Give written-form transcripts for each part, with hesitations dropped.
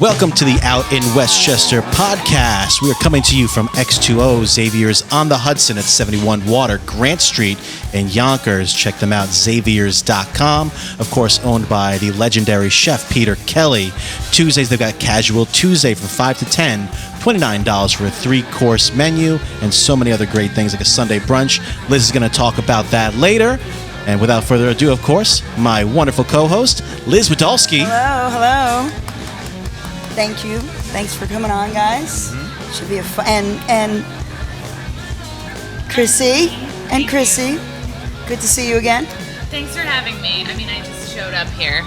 Welcome to the Out in Westchester podcast. We are coming to you from X2O Xaviars on the Hudson at 71 Water, Grant Street in Yonkers. Check them out, Xaviars.com. Of course, owned by the legendary chef Peter Kelly. Tuesdays, they've got Casual Tuesday from 5 to 10, $29 for a 3-course menu, and so many other great things like a Sunday brunch. Liz is going to talk about that later. And without further ado, of course, my wonderful co-host, Liz Wadolski. Hello. Thank you. Thanks for coming on, guys. Should be a fun... And Chrissie. Good to see you again. Thanks for having me. I mean, I just showed up here.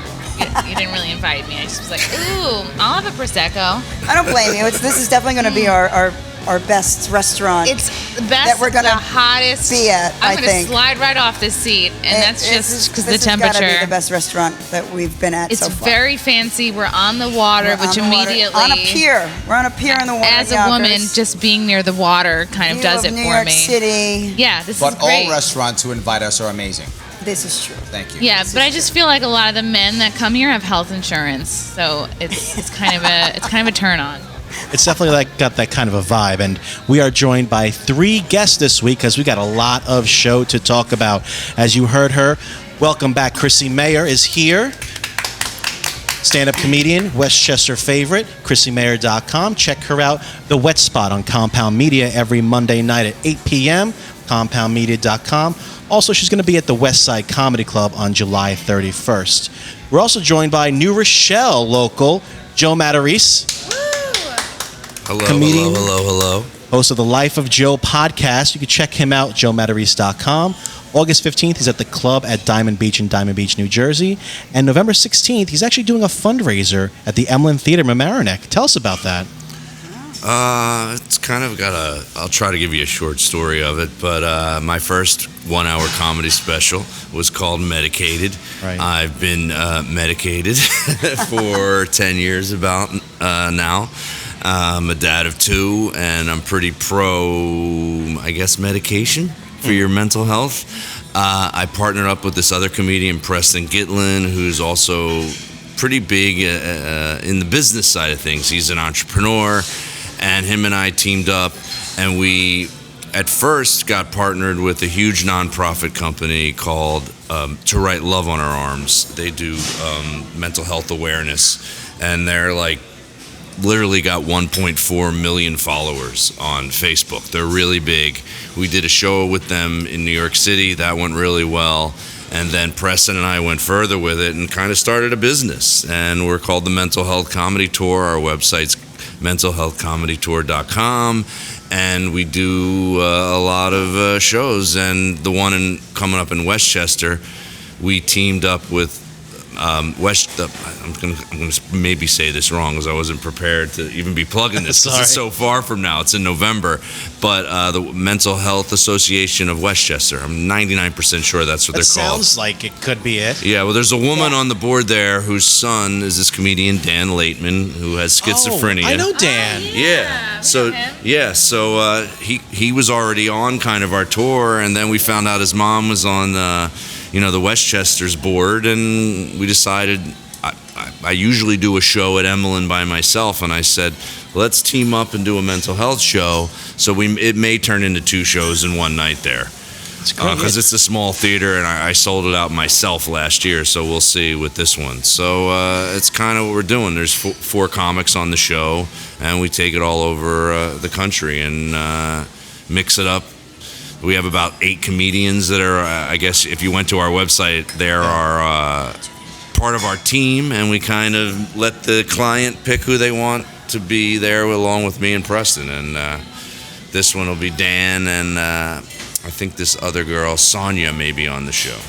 You didn't really invite me. I just was like, ooh, I'll have a Prosecco. I don't blame you. This is definitely going to be our best restaurant. It's the best, that we're gonna the hottest. Be at, I'm going to slide right off this seat, and that's just because the temperature. This has got to be the best restaurant that we've been at so far. It's very fancy. We're on the water, which immediately... On a pier. We're on a pier in the water. As a woman, just being near the water kind of does it for me. New York City. Yeah, this is great. But all restaurants who invite us are amazing. This is true. Thank you. Yeah, but I just feel like a lot of the men that come here have health insurance, so it's kind of a turn on. It's definitely got that kind of a vibe, and we are joined by 3 guests this week because we got a lot of show to talk about. As you heard her, welcome back. Chrissie Mayr is here. Stand-up comedian, Westchester favorite, ChrissieMayr.com. Check her out, The Wet Spot on Compound Media every Monday night at 8 p.m., compoundmedia.com. Also, she's going to be at the West Side Comedy Club on July 31st. We're also joined by New Rochelle local, Joe Matarese. Hello. Host of the Life of Joe podcast. You can check him out, joematarese.com. August 15th, he's at the club at Diamond Beach in Diamond Beach, New Jersey. And November 16th, he's actually doing a fundraiser at the Emlyn Theater in Mamaroneck. Tell us about that. It's kind of I'll try to give you a short story of it, but my first 1-hour comedy special was called Medicated. Right. I've been medicated for 10 years about now. I'm a dad of 2, and I'm pretty pro, I guess, medication for your mental health. I partnered up with this other comedian, Preston Gitlin, who's also pretty big in the business side of things. He's an entrepreneur, and him and I teamed up, and we at first got partnered with a huge nonprofit company called To Write Love on Our Arms. They do mental health awareness, and they're like literally got 1.4 million followers on Facebook. They're really big. We did a show with them in New York City. That went really well. And then Preston and I went further with it and kind of started a business. And we're called the Mental Health Comedy Tour. Our website's mentalhealthcomedytour.com. And we do a lot of shows. And the one coming up in Westchester, we teamed up with I'm going to maybe say this wrong because I wasn't prepared to even be plugging this because it's so far from now. It's in November. But the Mental Health Association of Westchester. I'm 99% sure that's what they're called. Sounds like it could be it. Yeah, well, there's a woman on the board there whose son is this comedian, Dan Laitman, who has schizophrenia. Oh, I know Dan. So he was already on kind of our tour, and then we found out his mom was on the Westchester's board, and we decided I usually do a show at Emlyn by myself, and I said, let's team up and do a mental health show. So it may turn into 2 shows in one night there. Because it's a small theater, and I sold it out myself last year, so we'll see with this one. So it's kind of what we're doing. There's 4 comics on the show, and we take it all over the country and mix it up. We have about 8 comedians that are, I guess, if you went to our website, there are part of our team, and we kind of let the client pick who they want to be there along with me and Preston. And this one will be Dan, and I think this other girl, Sonia, may be on the show.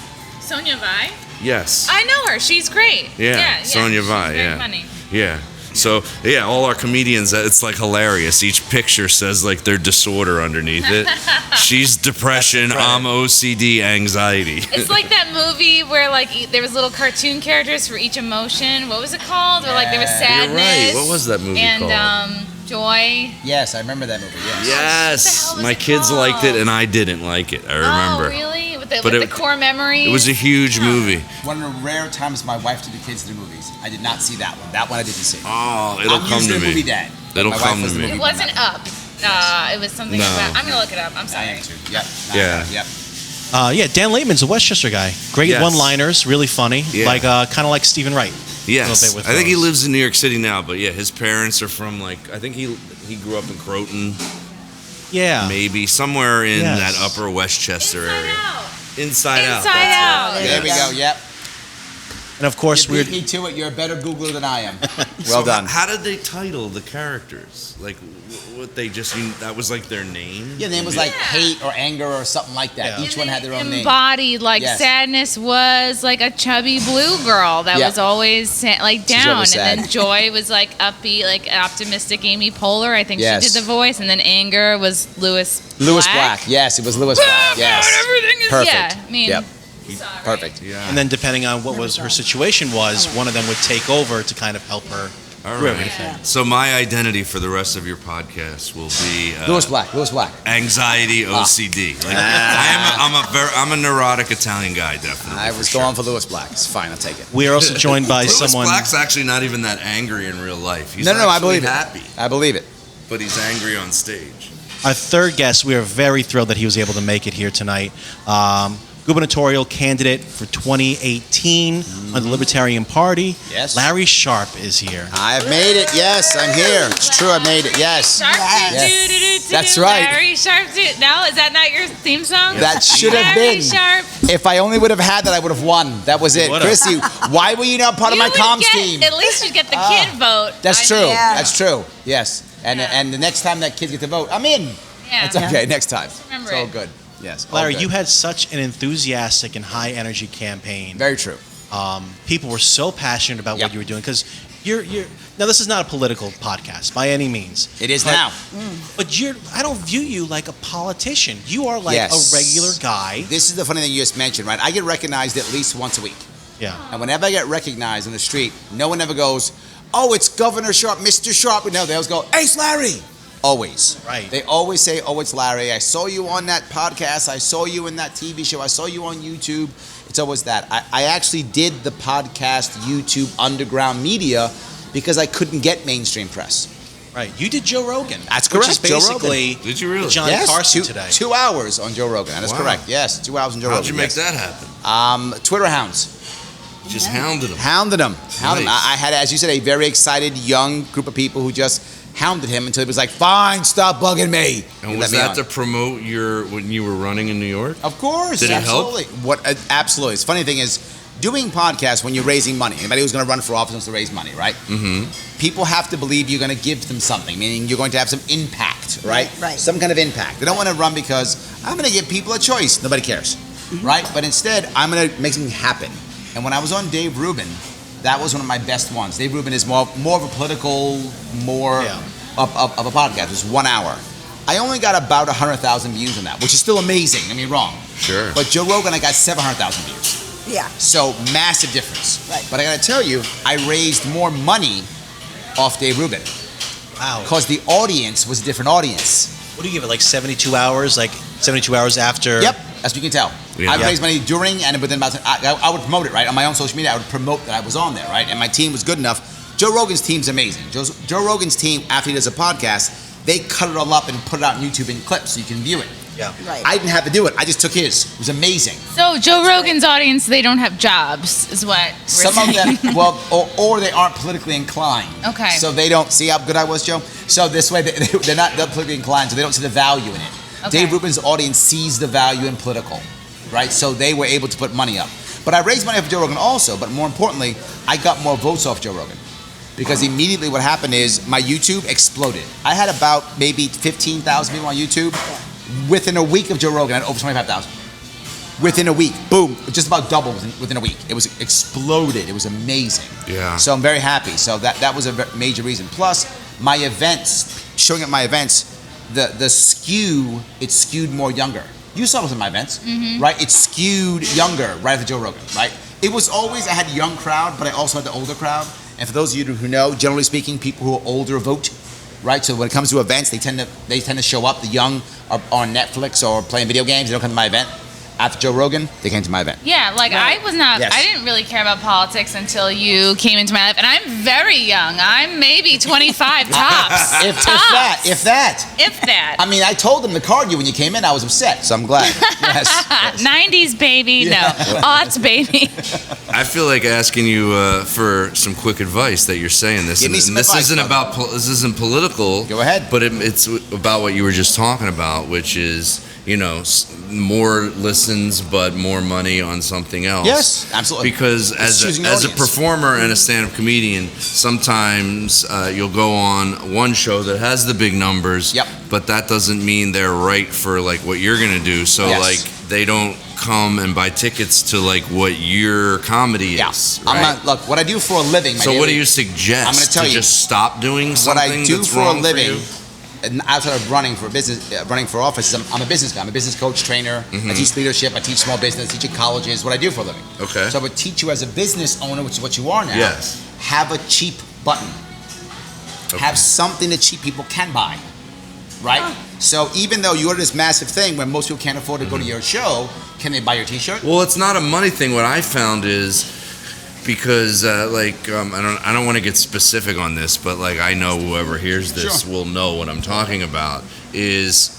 Sonia Vai? Yes. I know her. She's great. Yeah, Sonia Vai. She's very funny. Yeah. So, all our comedians, it's like hilarious. Each picture says like their disorder underneath it. She's depression, I'm OCD, anxiety. It's like that movie where like there was little cartoon characters for each emotion. What was it called? Where like there was sadness. You're right. What was that movie called? And joy. Yes, I remember that movie. Yes. My kids liked it, and I didn't like it. I remember. Oh, really? with the, But with it- the core memories. It was a huge movie. One of the rare times my wife took the kids to the movies. I did not see that one. That one I didn't see. Oh, it'll I'm come usually to a movie me. dad. It'll My wife come was to the me. movie It wasn't mom. Up. It was something No. about. I'm gonna look it up. I'm I sorry. am too. Yep. Yeah. Yep. Yeah, Dan Laitman's a Westchester guy. Great Yes. one-liners, really funny. Yeah. Like kind of like Stephen Wright. Yes, A little bit with I think he those. lives in New York City now, but yeah, his parents are from like I think he grew up in Croton, Yeah. maybe somewhere in Yes. that upper Westchester Inside area. Out. Inside Out. Inside that's Out. There we go. Yep. And of course, You we're beat me to it. You're a better Googler than I am. it. Well So done. How did they title the characters? Like, what they just that was like their name? Your name was like hate or anger or something like that. Yeah. Each one had their own name. Embodied, like Yes. sadness was like a chubby blue girl that Yeah. was always like She's down, always and sad. then joy was like upbeat, like optimistic Amy Poehler. I think Yes. she did the voice, and then anger was Lewis Black. Yes, it was Lewis Black. Yes. Everything is Perfect. Yeah, I mean, Yep. you saw it, right? Perfect. Yeah. and then depending on what was her situation was, one of them would take over to kind of help her All through right. everything. So my identity for the rest of your podcast will be Lewis Black. Lewis Black. anxiety, OCD. Like, I'm a neurotic Italian guy, definitely. I was going for Lewis Black. It's fine. I'll take it. We are also joined by Lewis someone. Black's actually not even that angry in real life. He's No, I actually believe it. happy, I believe it. but he's angry on stage. Our third guest, we are very thrilled that he was able to make it here tonight. Gubernatorial candidate for 2018 on the Libertarian Party. Yes. Larry Sharpe is here. I've made it. Yes, I'm here. It's true. I made it. Yes. Sharp Yes. That's right. Larry Sharp. No, is that not your theme song? That should have Larry been. Sharp. If I only would have had that, I would have won. That was it. would've. Chrissy, why were you not part of You my would comms get- team? At least you'd get the kid vote. That's I true. mean, Yeah. That's true. Yes. And Yeah. and the next time that kid gets to vote, I'm in. Yeah. It's okay. Next time. Remember It's all it. good. Yes. all Larry, good. you had such an enthusiastic and high energy campaign. Very true. People were so passionate about Yep. what you were doing because you're now this is not a political podcast by any means. It is But- now. But I don't view you like a politician. You are like Yes. a regular guy. This is the funny thing you just mentioned, right? I get recognized at least once a week. Yeah. And whenever I get recognized on the street, no one ever goes, "Oh, it's Governor Sharpe, Mr. Sharpe." No, they always go, "Hey, it's Larry." Always. Right. They always say, "Oh, it's Larry. I saw you on that podcast. I saw you in that TV show. I saw you on YouTube." It's always that. I actually did the podcast YouTube underground media because I couldn't get mainstream press. Right. You did Joe Rogan. That's Which correct, is Joe basically Did you really? Johnny Carson today. 2 hours on Joe Rogan. That is Wow. correct. Yes, 2 hours on Joe How'd Rogan. you make yes. that happen? Twitter hounds. Just hounded him. Hounded him. Hounded him. Nice. I had, as you said, a very excited young group of people who just hounded him until he was like, "Fine, stop bugging me." And He was let me that on. to promote when you were running in New York? Of course. Did it help? absolutely. Absolutely. It's funny thing is, doing podcasts when you're raising money. Anybody who's going to run for office wants to raise money, right? Mm-hmm. People have to believe you're going to give them something, meaning you're going to have some impact, right? Right. Some kind of impact. They don't want to run because I'm going to give people a choice. Nobody cares, right? But instead, I'm going to make something happen. And when I was on Dave Rubin, that was one of my best ones. Dave Rubin is more of a political, more Yeah. of a podcast. It was 1 hour. I only got about 100,000 views on that, which is still amazing. I mean, wrong. Sure. But Joe Rogan, I got 700,000 views. Yeah. So massive difference. Right. But I got to tell you, I raised more money off Dave Rubin Wow. because the audience was a different audience. What do you give it? Like 72 hours? Like 72 hours after? Yep, that's what you can tell. Yeah. I Yeah. raised money during and within about. I would promote it right on my own social media. I would promote that I was on there, right, and my team was good enough. Joe Rogan's team's amazing. Joe Rogan's team, after he does a podcast, they cut it all up and put it out on YouTube in clips so you can view it. Yeah. Right. I didn't have to do it. I just took his. It was amazing. So Joe Rogan's audience, they don't have jobs, is what we're Some of saying. them, well, or they aren't politically inclined. Okay. So they don't see how good I was, Joe. So this way, they're not politically inclined, so they don't see the value in it. Okay. Dave Rubin's audience sees the value in political, right? So they were able to put money up. But I raised money for Joe Rogan also. But more importantly, I got more votes off Joe Rogan. Because immediately what happened is my YouTube exploded. I had about maybe 15,000 people on YouTube. Within a week of Joe Rogan, I had over 25,000. Within a week, boom, just about double within a week. It was exploded. It was amazing. Yeah. So I'm very happy. So that was a major reason. Plus, my events, showing at my events, the skew, it skewed more younger. You saw it in my events, right? It skewed younger right after Joe Rogan, right? It was always, I had a young crowd, but I also had the older crowd. And for those of you who know, generally speaking, people who are older vote, right? So when it comes to events, they tend to show up. The young are on Netflix or playing video games. They don't come to my event. After Joe Rogan, they came to my event. Yeah, like I was not, Yes. I didn't really care about politics until you came into my life. And I'm very young. I'm maybe 25 tops. If Tops. that. I mean, I told them to card you when you came in. I was upset, so I'm glad. Yes. 90s baby, no. Aughts baby. I feel like asking you for some quick advice that you're saying this. Give me And some this advice, isn't brother. this isn't political. Go ahead. But it's about what you were just talking about, which is, you know, more listens but more money on something else. Yes, absolutely. Because as choosing your a audience. performer and a stand-up comedian, sometimes you'll go on one show that has the big numbers. Yep. But that doesn't mean they're right for like what you're gonna do. So Yes. like they don't come and buy tickets to like what your comedy is. I'm Right? not, look, what I do for a living. So what do you suggest? I'm gonna tell to you. just stop doing What something I do that's for a wrong living, you? and outside of running for business, running for office, I'm a business guy. I'm a business coach, trainer. I teach leadership. I teach small business. I teach at colleges. What I do for a living. Okay. So I would teach you as a business owner, which is what you are now. Yes. Have a cheap button. Okay. Have something that cheap people can buy. Right. So even though you're this massive thing, where most people can't afford to go to your show, can they buy your T-shirt? Well, it's not a money thing. What I found is because I don't want to get specific on this, but like I know whoever hears this Sure. will know what I'm talking about. Is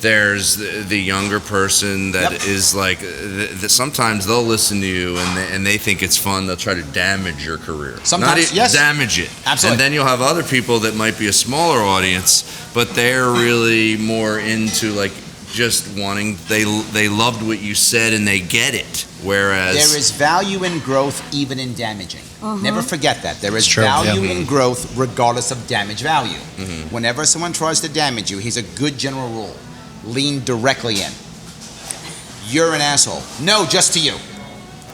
there's the younger person that Yep. is like sometimes they'll listen to you and they think it's fun. They'll try to damage your career. Sometimes, yes. Damage it. Absolutely. And then you'll have other people that might be a smaller audience, but they're really more into like just wanting. They loved what you said and they get it. Whereas There is value in growth even in damaging. Never forget that. There is true, value yeah. in growth regardless of damage value. Mm-hmm. Whenever someone tries to damage you, here's a good general rule. Lean directly in. You're an asshole. No, just to you.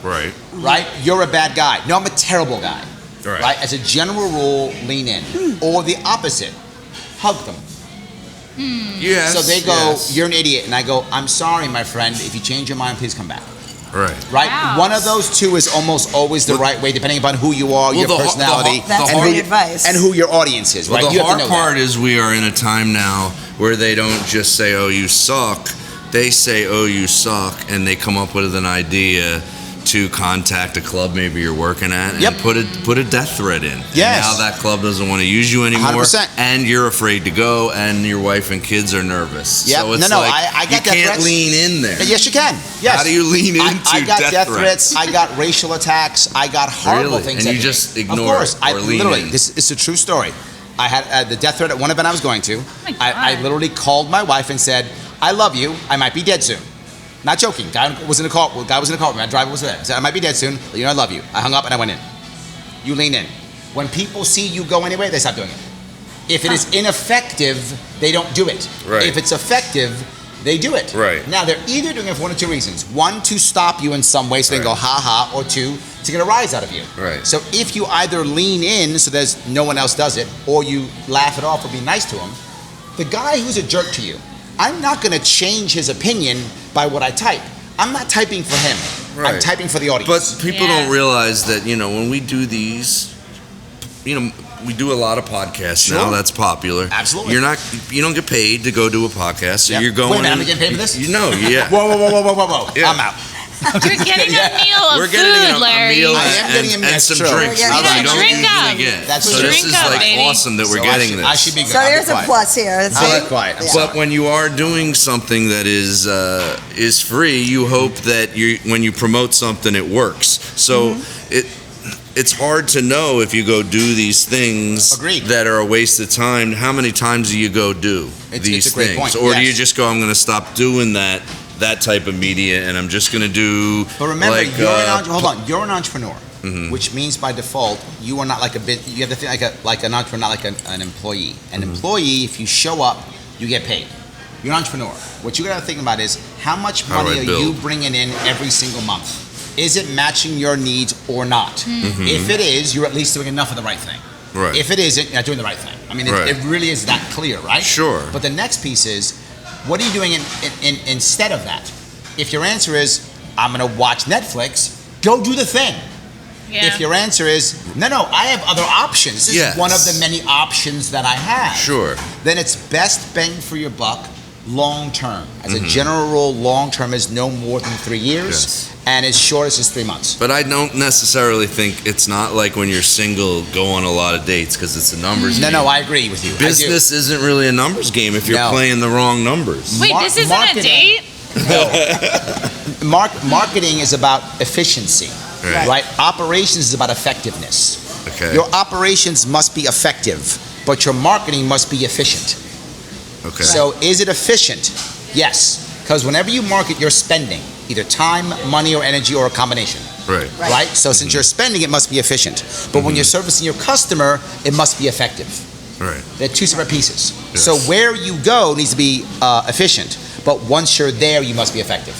right. Right? You're a bad guy. No, I'm a terrible guy. Right. As a general rule, lean in. Or the opposite. Hug them. Yes. So they go, yes. you're an idiot. And I go, I'm sorry, my friend. If you change your mind, please come back. Right. Right? Wow. One of those two is almost always the right way, depending upon who you are, your the har- personality, That's and, great who, advice. and who your audience is, right? Well, You the have to hard know part that. is we are in a time now where they don't just say, "Oh, you suck." They say, "Oh, you suck," and they come up with an idea to contact a club maybe you're working at and Yep. put a death threat in. Yes. And now that club doesn't want to use you anymore, 100%. and you're afraid to go, and your wife and kids are nervous. Yep. So it's No, like I got you death can't threats. lean in there. Yes, you can. Yes. How do you lean into I got death threats? I got racial attacks. I got horrible Really? things. And that you day. just ignore Of course. it I or lean literally, in? this is a true story. I had the death threat at one event I was going to. my I God. literally called my wife and said, I love you. I might be dead soon. Not joking. Guy was in a car. Guy was in a car. My driver was there. I said, I might be dead soon. But you know, I love you. I hung up and I went in. You lean in. When people see you go anyway, they stop doing it. If it is ineffective, they don't do it. Right. If it's effective, they do it. Right. Now, they're either doing it for one of two reasons. One, to stop you in some way so they can go Right. ha-ha, or two, to get a rise out of you. Right. So if you either lean in so there's no one else does it, or you laugh it off or be nice to him, the guy who's a jerk to you, I'm not going to change his opinion by what I type. I'm not typing for him. I'm Right. typing for the audience. But people Yeah. don't realize that, you know, when we do these, you know, we do a lot of podcasts now. Sure. That's popular. Absolutely. You don't get paid to go do a podcast, so Yep. you're going. Wait a minute, in- I'm getting paid for this? You know, yeah. Whoa. Yeah. I'm out. You're getting Yeah. a meal of We're food, getting a Larry. meal I am getting a meal, and some true. drinks, Yeah, which we don't drink usually up. get. That's so true. this Drink is up, like baby. awesome that we're So getting this. I should be good. So I'll be there's a quiet. plus here. I'll See? be quiet. I'm Yeah. sorry. But when you are doing something that is free, you hope that when you promote something, it works. So it's hard to know if you go do these things Agreed. that are a waste of time. How many times do you go do these it's a great things, point, or do yes. you just go, I'm going to stop doing that type of media, and I'm just going to do? But remember, like, you're an entrepreneur, which means by default you are not like you have to think like an entrepreneur, not like an employee. An employee, if you show up, you get paid. You're an entrepreneur. What you got to think about is how much How do money I are build? you bringing in every single month? Is it matching your needs or not? If it is, you're at least doing enough of the right thing. Right. If it isn't, you're not doing the right thing. I mean, Right. it really is that clear, right? Sure. But the next piece is, what are you doing in instead of that? If your answer is, I'm going to watch Netflix, go do the thing. Yeah. If your answer is, no, I have other options. This Yes. is one of the many options that I have. Sure. Then it's best bang for your buck long term. As a general rule, long term is no more than 3 years, and as short as 3 months. But I don't necessarily think it's not like when you're single, go on a lot of dates because it's a numbers game. No, I agree with you. Business isn't really a numbers game if you're playing the wrong numbers. Wait, this isn't a date? Marketing is about efficiency, Right. right? Operations is about effectiveness. Okay. Your operations must be effective, but your marketing must be efficient. Okay. So is it efficient? Yes, because whenever you market, you're spending either time, money, or energy, or a combination. Right. Right? So since you're spending, it must be efficient. But when you're servicing your customer, it must be effective. Right. They're two separate pieces. Yes. So where you go needs to be efficient, but once you're there, you must be effective.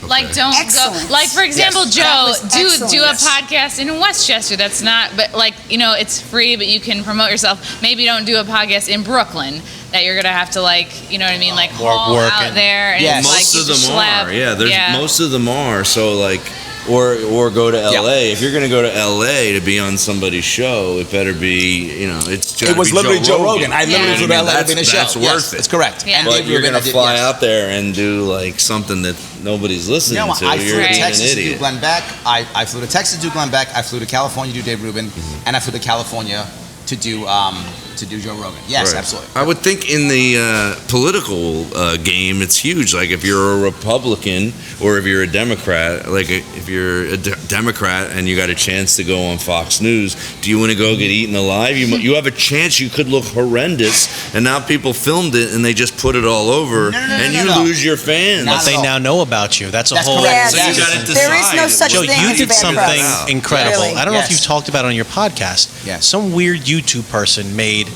Like, don't Excellent. go. Like, for example, Yes. Joe, That was do excellent. a Yes. podcast in Westchester. That's not, but like, you know, it's free, but you can promote yourself. Maybe don't do a podcast in Brooklyn that you're gonna have to, like, you know what I mean, like haul work out and- there. And Yes. it's like Most you of them just schlep. are. Yeah, there's Yeah. most of them are. So like, or go to LA. If you're gonna go to LA to be on somebody's show, it better be, you know, it's. It was literally Joe Rogan. I literally Yeah. flew to LA to be in a show. That's worth it. It's correct. Yeah. And But Dave you're Rubin, gonna I did- fly yes. out there and do like something that nobody's listening No, to. I You're flew to being Texas an to do idiot. Glenn Beck. I flew to Texas to do Glenn Beck. I flew to California to do Dave Rubin, and I flew to California to do Joe Rogan. Yes, Right. absolutely. I would think in the political game, it's huge. Like if you're a Republican or if you're a Democrat, like if you're a Democrat and you got a chance to go on Fox News, do you want to go get eaten alive? You have a chance. You could look horrendous, and now people filmed it and they just put it all over, and you lose your fans. Not But they at all. now know about you. That's a That's whole. correct. So you Yes. got to There is no decide. such Joe, thing you as did bad something press. incredible. Really? I don't know if Yes. you've talked about it on your podcast. Yes. Some weird YouTube person made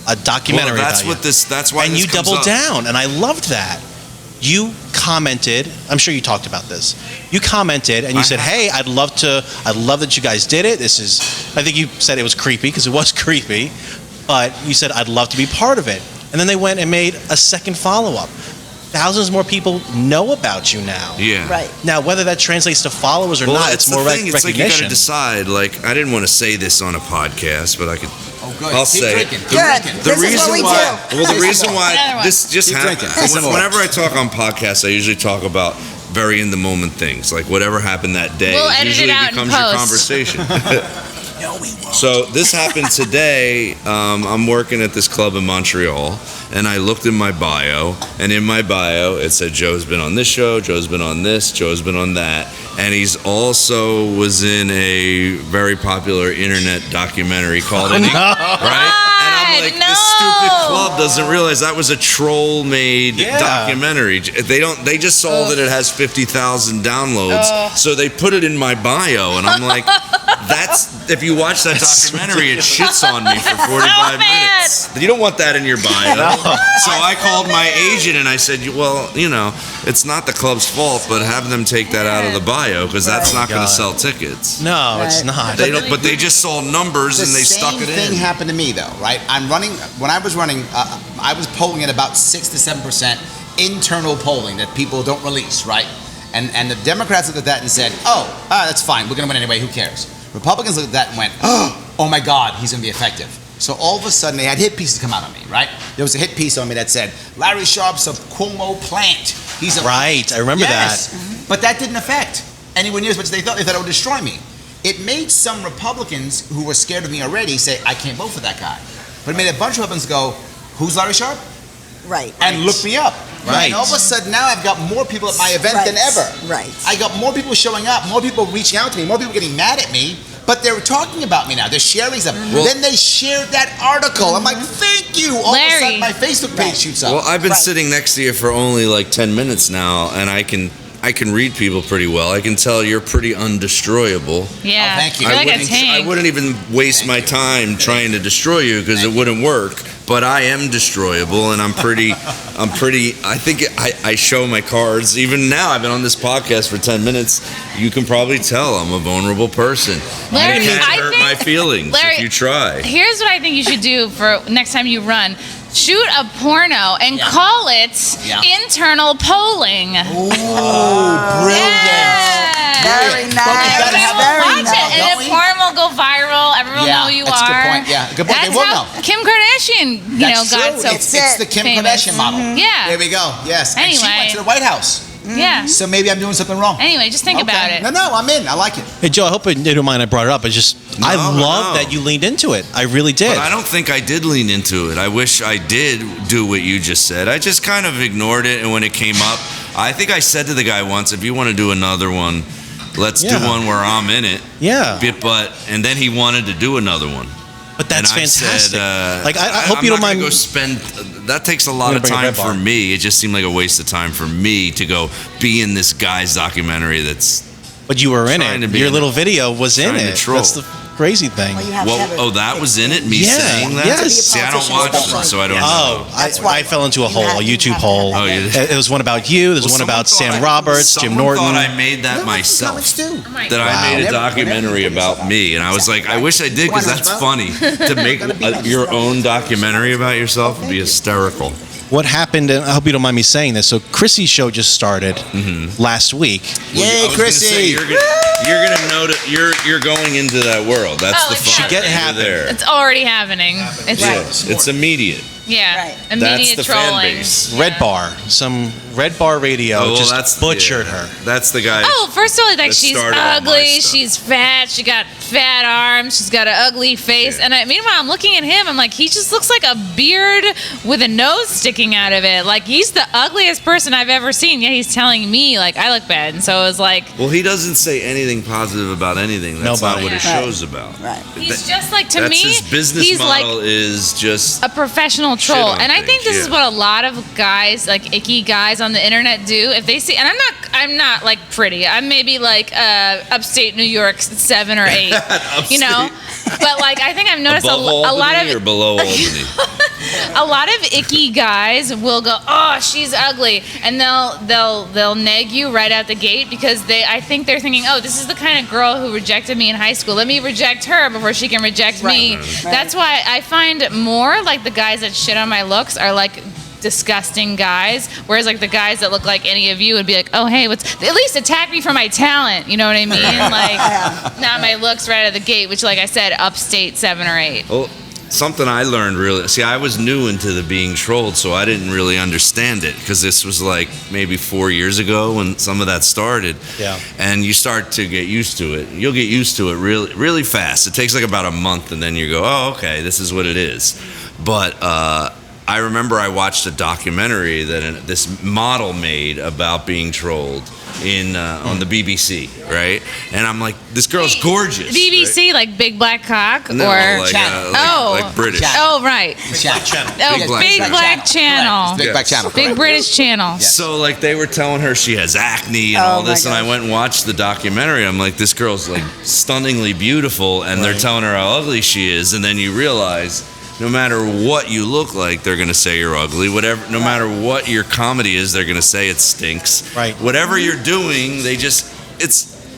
a documentary Well, that's about what you. this. That's why. And this you comes doubled up. down, and I loved that. You commented. I'm sure you talked about this. You commented and you said, "Hey, I'd love that you guys did it. This is." I think you said it was creepy because it was creepy, but you said, "I'd love to be part of it." And then they went and made a second follow-up. Thousands more people know about you now. Yeah. Right. Now, whether that translates to followers or Well, not, it's it's more the thing. It's like you got recognition. to decide. Like I didn't want to say this on a podcast, but I could. Oh, good. I'll Keep say it. drinking. Good. The This is reason what we why, do. well, the Say reason some why more. Another one. this just Keep happened. drinking. Say some more. Whenever I talk on podcasts, I usually talk about very in the moment things, like whatever happened that day. We'll edit it usually out in becomes your post. conversation. So this happened today. I'm working at this club in Montreal, and I looked in my bio, and in my bio it said Joe's been on this show, Joe's been on this, Joe's been on that, and he's also was in a very popular internet documentary called right? And I'm like, no. this stupid club doesn't realize that was a troll-made documentary. They just saw that it has 50,000 downloads, so they put it in my bio, and I'm like, that's if you watch that documentary, it shits on me for 45 minutes. You don't want that in your bio. So I called my agent and I said, well, you know, it's not the club's fault, but have them take that out of the bio because that's not going to sell tickets. No, it's not. They don't, but they just saw numbers and they stuck it The same thing in. happened to me, though, right? When I was running, I was polling at about 6 to 7% internal polling that people don't release, right? And the Democrats looked at that and said, that's fine. We're going to win anyway. Who cares? Republicans looked at that and went, oh my God, he's going to be effective. So all of a sudden, they had hit pieces come out on me, right? There was a hit piece on me that said, Larry Sharpe's a CUOMO plant. He's a Right, I remember Yes. that. But that didn't affect anywhere near as much as they thought. They thought it would destroy me. It made some Republicans who were scared of me already say, I can't vote for that guy. But it made a bunch of Republicans go, who's Larry Sharpe? Right. And look me up. Right. And all of a sudden now I've got more people at my event than ever. Right. I got more people showing up, more people reaching out to me, more people getting mad at me, but they're talking about me now. They're sharing stuff. Then they shared that article. I'm like, thank you. All of a sudden my Facebook page shoots up. Well, I've been Right. sitting next to you for only like 10 minutes now, and I can read people pretty well. I can tell you're pretty undestroyable. Yeah. Oh, thank you. You're I like a wouldn't, tank. I wouldn't even waste my time trying to destroy you because it wouldn't work. But I am destroyable, and I think I show my cards. Even now, I've been on this podcast for 10 minutes. You can probably tell I'm a vulnerable person. Larry, you can't I hurt think- my feelings Larry, if you try. Here's what I think you should do for next time you run. Shoot a porno and call it internal polling. Ooh, brilliant. Yeah. Very But we nice. gotta have Everyone will a watch it, don't and we? the porn will go viral. Everyone will know who you that's are. a good point. Yeah, good point. That's They will how know. Kim Kardashian, That's got true. so It's the Kim famous. Kardashian model. Yeah. There we go. Yes. And she Anyway. went to the White House. Yeah. So maybe I'm doing something wrong. Anyway, just think about it. No, I'm in. I like it. Hey, Joe, I hope you don't mind I brought it up. It's just, I love that you leaned into it. I really did. But I don't think I did lean into it. I wish I did do what you just said. I just kind of ignored it, and when it came up, I think I said to the guy once, if you want to do another one, let's do one where I'm in it. Yeah. And then he wanted to do another one. But that's And I fantastic. said, like, I hope I'm you don't not gonna mind. go spend. That takes a lot of bring a time red bar. for me. It just seemed like a waste of time for me to go be in this guy's documentary. That's But you were in trying it. to be Your in little it. video was in Trying to it. troll. That's the crazy thing. Well, you have to have well, that was in it. Me Yeah, saying that. yes. See, I don't Politician watch them, especially. so I don't Yeah. know. Oh, That's I why fell into a you hole, have- a you YouTube have to hole. have that. It was one about you. There's Well, one about someone Sam thought Roberts, Jim Norton. Thought I made that myself. Comics too. That I made a documentary about me, and I was like, I wish I did because that's funny. To make your own documentary about yourself would be hysterical. What happened, and I hope you don't mind me saying this, so Chrissie's show just started last week. Yay, I was gonna Chrissy! say, you're gonna know that you're going into that world. That's Oh, the it's fun. happening. You're happening. there. It's already happening. It's Yes, it's immediate. yeah. Right. That's Immediate the fan trolling. base. Red Bar, some Red Bar Radio just butchered her. That's the guy. Oh, first of all, like that she's started all my ugly, stuff. she's fat, she got fat arms, she's got an ugly face, Yeah. and meanwhile, I'm looking at him, I'm like, he just looks like a beard with a nose sticking out of it. Like he's the ugliest person I've ever seen. Yeah, he's telling me like I look bad, and so it was like. Well, he doesn't say anything positive about anything. That's Nobody. not what his Right. show's about. Right. He's just like, to That's me, his business he's like model is just a professional Shit troll, on and I think things, this is yeah. what a lot of guys, like icky guys on the internet, do. If they see, and I'm not like pretty. I'm maybe like upstate New York 7 or 8, you know. But like I think I've noticed a above lot Albany of or below Albany. a lot of icky guys will go, oh, she's ugly, and they'll neg you right out the gate because I think they're thinking, oh, this is the kind of girl who rejected me in high school. Let me reject her before she can reject me. Right. That's why I find more like the guys that shit on my looks are like disgusting guys, whereas like the guys that look like any of you would be like, oh hey, at least attack me for my talent, you know what I mean? Like not my looks right out of the gate, which like I said, upstate 7 or 8. Well, something I learned really. See, I was new into the being trolled, so I didn't really understand it because this was like maybe 4 years ago when some of that started. Yeah. And you start to get used to it. You'll get used to it really, really fast. It takes like about a month, and then you go, oh, okay, this is what it is. But I remember I watched a documentary that this model made about being trolled on the BBC, right? And I'm like, this girl's gorgeous. BBC, right? like Big Black Cock, No, or like, Channel. like British. oh right, Channel. oh Big Black Big Channel. Black Channel, Big Black Channel. Big correct. British Channel. So like they were telling her she has acne and Oh, all this, my and I gosh. went and watched the documentary. I'm like, this girl's like stunningly beautiful, and they're telling her how ugly she is, and then you realize no matter what you look like, they're gonna say you're ugly. Whatever, no matter what your comedy is, they're gonna say it stinks. Right. Whatever you're doing, it's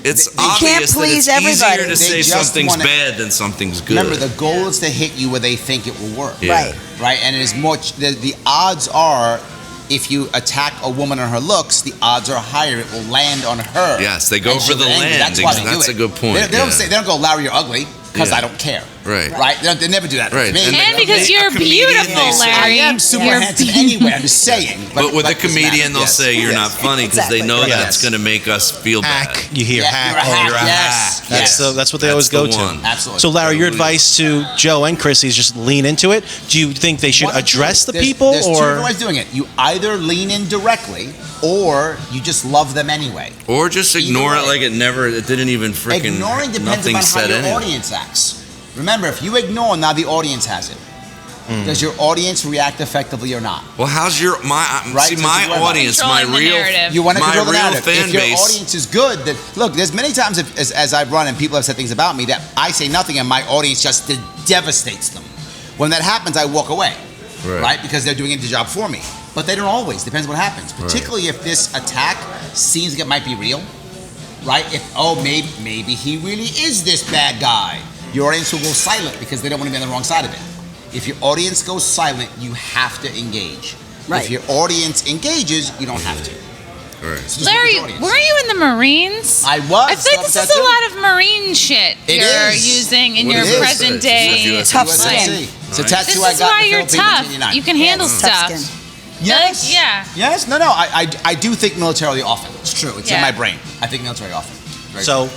They obvious can't that please it's everybody. easier to They say just something's wanna- bad than something's good. Remember, the goal is to hit you where they think it will work. Yeah. Right. Right? And it is more, the odds are, if you attack a woman on her looks, the odds are higher it will land on her. Yes, they go And for she'll the get angry. land. That's why they do That's it. a good point, They don't yeah. they don't go, Larry, you're ugly, because Yeah. I don't care. Right. Right? They never do that. Right. To me. And because A you're comedian, beautiful, they say- Larry. I am super You're handsome anyway. I'm just saying. But with a like this comedian, matter. they'll Yes. say you're Yes. not funny because Exactly. they know Yes. that's going to make us feel bad. Hack. You hear Yeah, hack. you're a hack. You're a Yes. hack. That's what they always That's go the to. one. Absolutely. So, Larry, your advice to Joe and Chrissy is just lean into it. Do you think they should One of two. address the There's- people, there's two or different ways of doing it. You either lean in directly, or you just love them anyway. Or just ignore Either it way. like it didn't even freaking, Ignoring depends nothing on how said your anyway. audience acts. Remember, if you ignore, now the audience has it. Hmm. Does your audience react effectively or not? Well, how's Right, see, so my you worry about audience, my Controlling the real, narrative. You want to my control the real narrative. fan If your base. audience is good, then look. There's many times as I've run and people have said things about me that I say nothing and my audience just devastates them. When that happens, I walk away, right? Because they're doing the job for me. But they don't always. Depends what happens. Particularly if this attack seems like it might be real, right? If maybe he really is this bad guy. Your audience will go silent because they don't want to be on the wrong side of it. If your audience goes silent, you have to engage. Right. If your audience engages, you don't have to. Right. It's just Larry, with the audience. were you in the Marines? I was. I feel like this is a lot of Marine shit It you're is. using in What your is it? present It's day. US Tough life. skin. It's a tattoo This I is got why in the you're Philippines tough. in 89. You can handle Tough stuff. skin. Yes. Yeah. Yes. No. I do think militarily often. It's true. It's in Yeah. my brain. I think military often. Very So,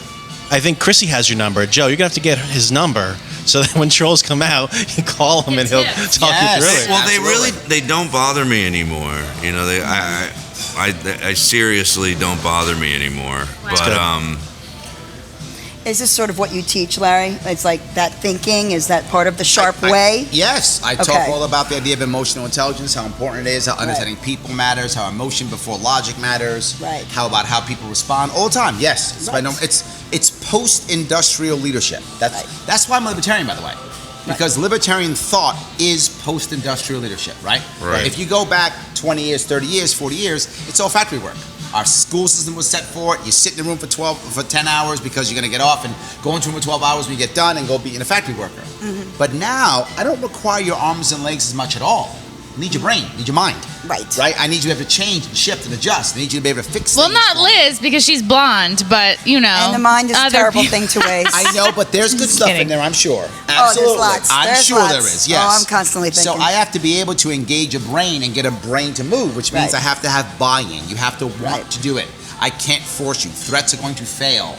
I think Chrissy has your number. Joe, you're gonna have to get his number so that when trolls come out, you call him and he'll Yes. talk Yes. you through it. Well, Absolutely. they don't bother me anymore. You know, I seriously don't bother me anymore. That's But good. Is this sort of what you teach, Larry? It's like that thinking. Is that part of the Sharpe Way? Yes, I talk Okay. all about the idea of emotional intelligence, how important it is, how understanding people matters, how emotion before logic matters, Right. how about how people respond all the time. Yes, it's, by Right. it's post-industrial leadership. That's why I'm a libertarian, by the way, because libertarian thought is post-industrial leadership, right? Right. If you go back 20 years, 30 years, 40 years, it's all factory work. Our school system was set for it. You sit in the room for 10 hours because you're going to get off and go into a room for 12 hours when you get done and go be a factory worker. But now, I don't require your arms and legs as much at all. I need your brain, I need your mind. Right. Right? I need you to be able to change and shift and adjust. I need you to be able to fix Well, things. not Liz because she's blonde, but you know. And the mind is a other terrible people- thing to waste. I know, but there's good stuff kidding. in there, I'm sure. Oh, there's Absolutely. lots. I'm There's sure lots. there is, yes. Oh, I'm constantly So thinking. I have to be able to engage a brain and get a brain to move, which means Right. I have to have buy-in. You have to want Right. to do it. I can't force you. Threats are going to fail.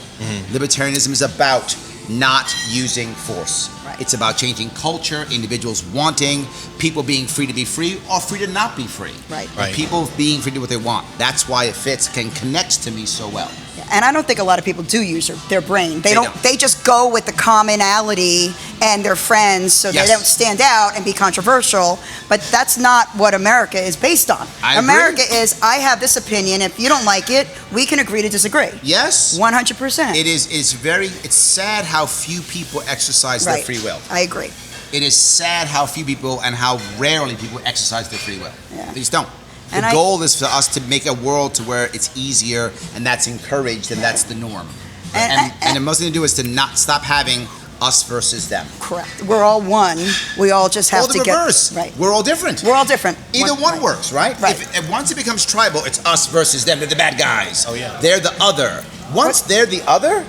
Libertarianism is about not using force. Right. It's about changing culture, individuals wanting, people being free to be free or free to not be free. Right. Or Right. people being free to do what they want. That's why it fits, connects to me so well. And I don't think a lot of people do use their brain. They They don't. don't. They just go with the commonality and their friends, so Yes. they don't stand out and be controversial. But that's not what America is based on. I agree. America is, I have this opinion. If you don't like it, we can agree to disagree. Yes. 100%. It's sad how few people exercise their Right. free will. I agree. It is sad how few people and how rarely people exercise their free will. Yeah. They just don't. And The I- goal is for us to make a world to where it's easier and that's encouraged and that's the norm. And the most thing to do is to not stop having us versus them. Correct. We're all one. We all just have Or to the get reverse. right. We're all different. We're all different. Either one right. works, right? Right. If once it becomes tribal, it's us versus them. They're the bad guys. Oh, yeah. They're the other. Once they're the other,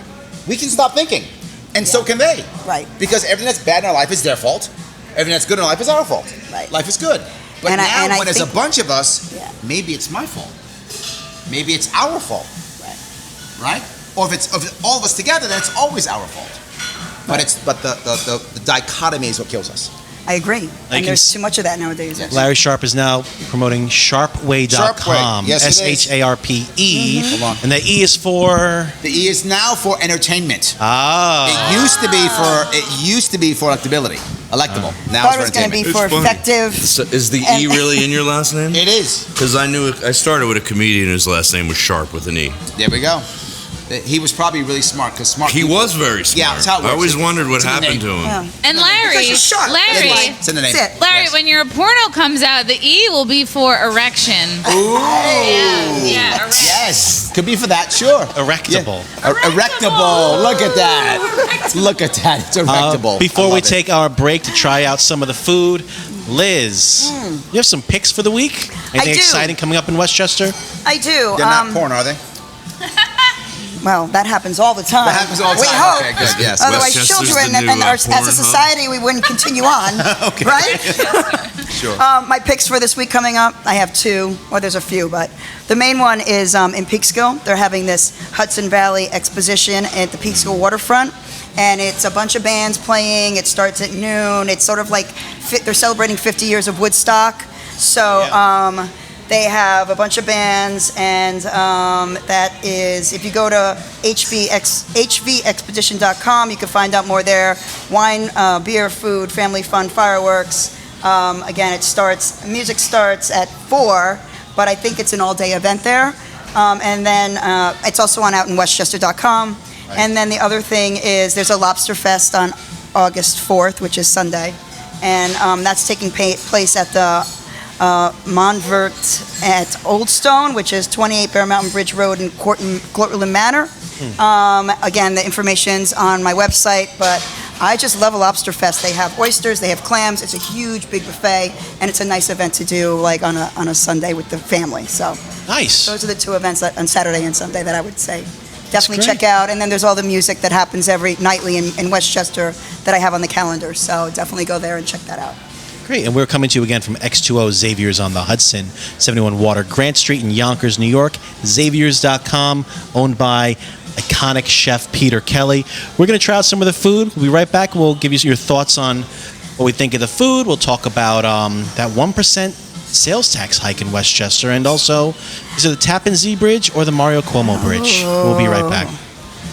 we can stop thinking. And so can they. Right. Because everything that's bad in our life is their fault. Everything that's good in our life is our fault. Right. Life is good. But And I now when there's a think- bunch of us, Yeah. maybe it's my fault. Maybe it's our fault. Right. Right? Or if it's all of us together, then it's always our fault. But the dichotomy is what kills us. I agree. can And there's s- too much of that nowadays. Yes. Larry Sharpe is now promoting sharpeway.com. Sharpe Way. Yes, it is. SHARPE. Hold on. And the E is for. The E is now for entertainment. Ah. It used to be for electability. Electable. Now Thought it it's was for going to be entertainment. for It's funny. effective. So is the And- E really in your last name? It is. Because I started with a comedian whose last name was Sharpe with an E. There we go. He was probably really smart because smart. He people- was very smart. Yeah, that's how it I works. always wondered what It's in the happened name. to him. Yeah. And Larry, Because he's sharp. Larry, That's why it's in the name. That's it. Larry, Yes. when your porno comes out, the E will be for erection. Ooh. Yeah, erect. Yes. Could be for that, sure. Erectable. Yeah. Erectable. Look at that. Look at that. It's erectable. Before I we love it. take our break to try out some of the food, Liz, you have some picks for the week? Anything do. exciting coming up in Westchester? I do. They're not porn, are they? Well, that happens all the time. That happens all the We time. hope. Okay, good. Yes. Otherwise, Westchester's children the new, and as porn a hub. society, we wouldn't continue on, right? Sure. My picks for this week coming up, I have two, or there's a few, but the main one is in Peekskill. They're having this Hudson Valley exposition at the Peekskill waterfront, and it's a bunch of bands playing. It starts at noon. It's sort of like they're celebrating 50 years of Woodstock, so they have a bunch of bands, and that is, if you go to hvexpedition.com, you can find out more there. Wine, beer, food, family fun, fireworks. Again, music starts at 4, but I think it's an all-day event there. And then it's also out in westchester.com. Right. And then the other thing is there's a Lobster Fest on August 4th, which is Sunday. And that's taking place at the Montvert at Old Stone, which is 28 Bear Mountain Bridge Road in Cortland Manor. Again, the information's on my website, but I just love a lobster fest. They have oysters, they have clams. It's a huge, big buffet, and it's a nice event to do like on a Sunday with the family. So Nice. those are the two events on Saturday and Sunday that I would say definitely great. check out. And then there's all the music that happens every nightly in Westchester that I have on the calendar. So definitely go there and check that out. Great, and we're coming to you again from X2O Xaviars on the Hudson, 71 Water, Grant Street in Yonkers, New York. Xaviars.com, owned by iconic chef Peter Kelly. We're going to try out some of the food. We'll be right back. We'll give you your thoughts on what we think of the food. We'll talk about that 1% sales tax hike in Westchester, and also is it the TAPPAN ZEE Bridge or the Mario Cuomo Bridge? We'll be right back.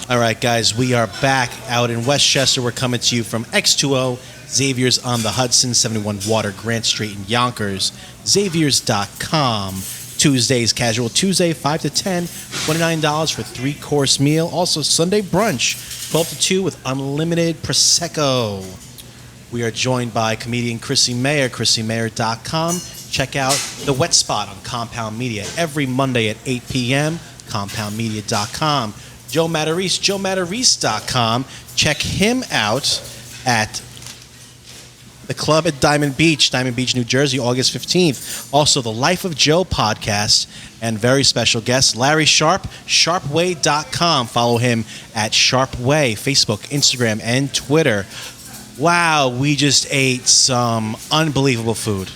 All right, guys, we are back out in Westchester. We're coming to you from X2O Xaviars on the Hudson, 71 Water, Grant Street in Yonkers. Xaviars.com. Tuesdays, casual Tuesday, 5 to 10, $29 for 3-course meal. Also, Sunday brunch, 12 to 2 with unlimited Prosecco. We are joined by comedian Chrissie Mayr, ChrissieMayr.com. Check out The Wet Spot on Compound Media every Monday at 8 p.m., compoundmedia.com. Joe Matarese, JoeMatarese.com. Check him out at the club at Diamond Beach, New Jersey, August 15th. Also, the Life of Joe podcast and very special guest, Larry Sharpe, SharpeWay.com. Follow him at Sharpe Way, Facebook, Instagram, and Twitter. Wow, we just ate some unbelievable food.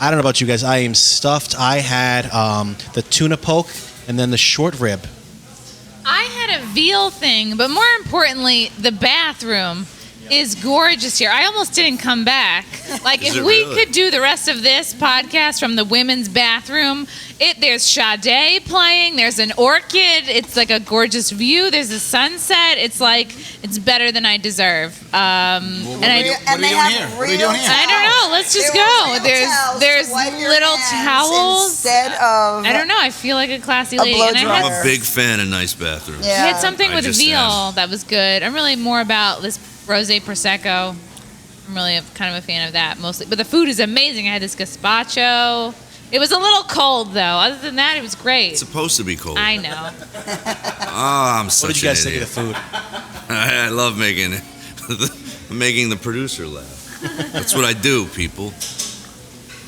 I don't know about you guys. I am stuffed. I had the tuna poke and then the short rib. I had a veal thing, but more importantly, the bathroom is gorgeous here. I almost didn't come back. Like, Is if it we really? could do the rest of this podcast from the women's bathroom, there's Sade playing, there's an orchid, it's like a gorgeous view, there's a sunset. It's like, it's better than I deserve. What are we doing here? I don't know. Let's just go. There's little towels. Instead of I don't know. I feel like a classy A lady. blow And I dryer. had I'm a big fan of nice bathrooms. Yeah. we had something I with just veal am. that was good. I'm really more about this rosé prosecco. I'm really kind of a fan of that mostly. But the food is amazing. I had this gazpacho. It was a little cold though. Other than that, it was great. It's supposed to be cold. I know. I'm What such did you guys an think idiot. of the food? I love making it. Making the producer laugh. That's what I do, people.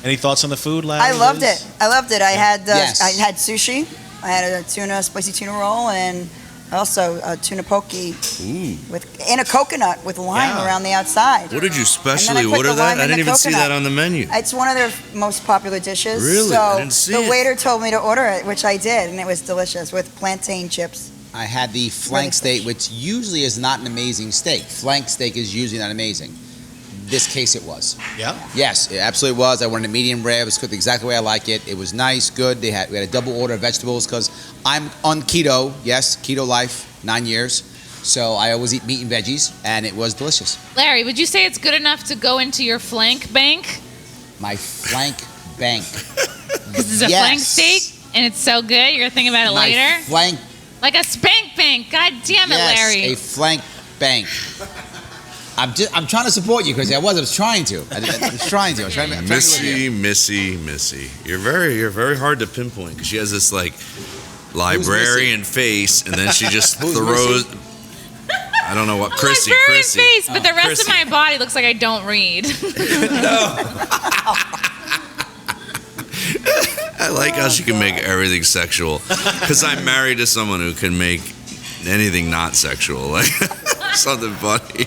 Any thoughts on the food, Larry? I loved Liz? it. I loved it. I had Yes. I had sushi. I had a spicy tuna roll, and also a tuna poke in a coconut with lime Yeah. around the outside. What did you And specially then I put order the that? lime I in didn't the even see coconut. that on the menu. It's one of their most popular dishes. Really? So I didn't see the it. waiter told me to order it, which I did, and it was delicious with plantain chips. I had the flank steak, which usually is not an amazing steak. Flank steak is usually not amazing. This case it was. Yeah. Yes, it absolutely was. I wanted a medium rare. It was cooked exactly the way I like it. It was nice, good. We had a double order of vegetables because I'm on keto. Yes, keto life, 9 years. So I always eat meat and veggies, and it was delicious. Larry, would you say it's good enough to go into your flank bank? My flank bank. Because it's a Yes. flank steak and it's so good. You're gonna think about it My later. flank. Like a spank bank. God damn it, Yes, Larry. a flank bank. I'm trying to support you, Chrissy. I was trying to. I was trying to. Missy. You're very hard to pinpoint because she has this like librarian face, and then she just Who's throws. I don't know what Chrissy. Librarian face, but the rest Chrissy. of my body looks like I don't read. I like how she can make everything sexual because I'm married to someone who can make anything not sexual, like something funny.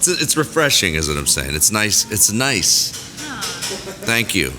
It's refreshing, is what I'm saying. It's nice. It's nice. Thank you.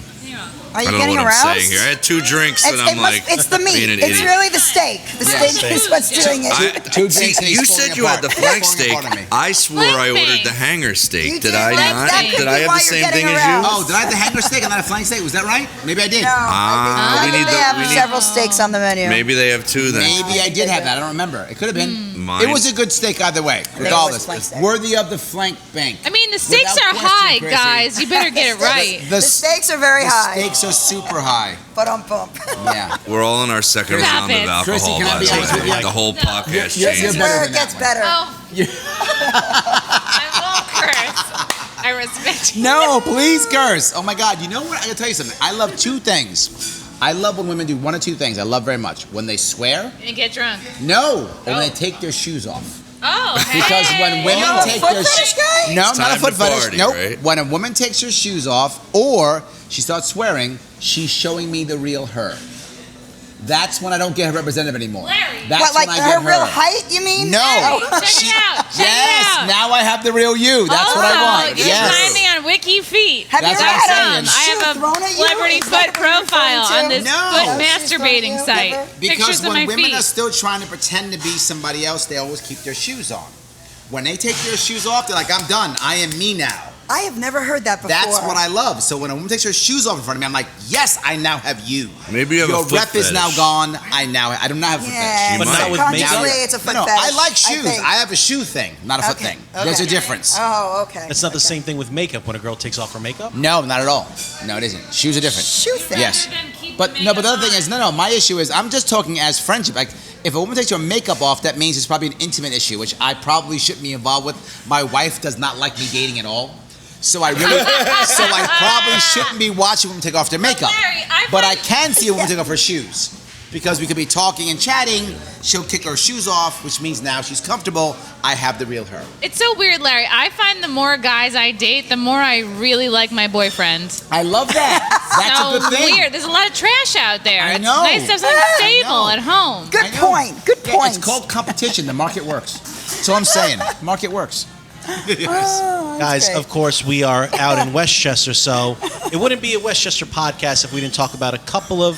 Are you I don't know getting what aroused? I'm saying here. I had 2 drinks and I'm like it's the meat. being an It's idiot. really the steak. The steak is what's doing it. Two drinks and he's You falling said you had the apart. flank He's steak. falling apart on me. I swore Flank I ordered steak. the hanger steak. You Did did. I That- not? that could Did be I have why the you're same getting thing as aroused. you? Oh, did I have the hanger steak and not a flank steak? Was that right? Maybe I did. No, we I think need they the- have we need- several steaks on the menu. Maybe they have 2 then. Maybe I did have that. I don't remember. It could have been. Mine- It was a good steak either way, it was regardless. flank steak. Worthy of the flank bank. I mean, the stakes Without are question, high, Chrissy. guys. You better get it right. The steaks are very high. Steaks are super high. But I'm pumped. Yeah. We're all in our second Stop round it. of alcohol, Chrissy, can I by be the honest with way. you? The whole podcast you're changed. better Where than it gets that better. Oh. I won't curse. I respect you. No, please curse. Oh my God. You know what? I gotta tell you something. I love 2 things. I love when women do 1 or 2 things I love very much. When they swear. And get drunk. No. Or when they take their shoes off. Oh, hey. Because when women You're a take foot their fetish guy? no, It's not a time foot to fetish. party, Nope. right? When a woman takes her shoes off or she starts swearing, she's showing me the real her. That's when I don't get her representative anymore. Larry. That's What, like when I get her real height, you mean? No. Oh. Check it out. Check Yes, it out. now I have the real you. That's what I want. You Yes. find me on Wiki Feet. Have That's you what ever I'm had a saying. I shoe have a thrown at you? celebrity Is that foot what you're referring profile to? on this No. foot She's masturbating thrown site. you, never? Because Pictures of my when women feet. are still trying to pretend to be somebody else, they always keep their shoes on. When they take their shoes off, they're like, I'm done. I am me now. I have never heard that before. That's what I love. So when a woman takes her shoes off in front of me, I'm like, yes, I now have you. Maybe you have Your a foot rep is now fetish. gone. I do not have a foot Yeah, fetish. But not with makeup? consciously it's a foot No, fetish. I like shoes. think. I have a shoe thing, not a foot Okay, thing. okay. There's a difference. Oh, okay. It's not the Okay. same thing with makeup when a girl takes off her makeup. No, not at all. No, it isn't. Shoes are different. Shoe thing. Yes. Then keep But the no, but the other makeup thing is, no. My issue is, I'm just talking as friendship. Like, if a woman takes her makeup off, that means it's probably an intimate issue, which I probably shouldn't be involved with. My wife does not like me dating at all, so I probably shouldn't be watching women take off their makeup. Larry, I But I find- can see a woman take off her shoes. Because we could be talking and chatting, she'll kick her shoes off, which means now she's comfortable. I have the real her. It's so weird, Larry. I find the more guys I date, the more I really like my boyfriend. I love that. That's So a good thing. weird. There's a lot of trash out there. I It's know. nice to have something I stable know. at home. Good I know. point. Good Yeah, point. it's called competition. The market works. That's all I'm saying. Market works. Guys, great. of course, we are out in Westchester, so it wouldn't be a Westchester podcast if we didn't talk about a couple of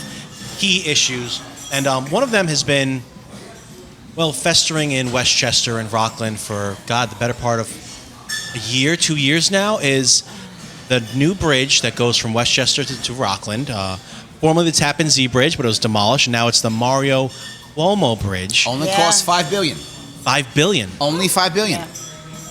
key issues. And one of them has been, well, festering in Westchester and Rockland for, God, the better part of a year, 2 years now, is the new bridge that goes from Westchester to Rockland. Formerly the TAPPAN ZEE Bridge, but it was demolished, and now it's the Mario Cuomo Bridge. Only Yeah. costs $5 billion. $5 billion. Only $5 billion.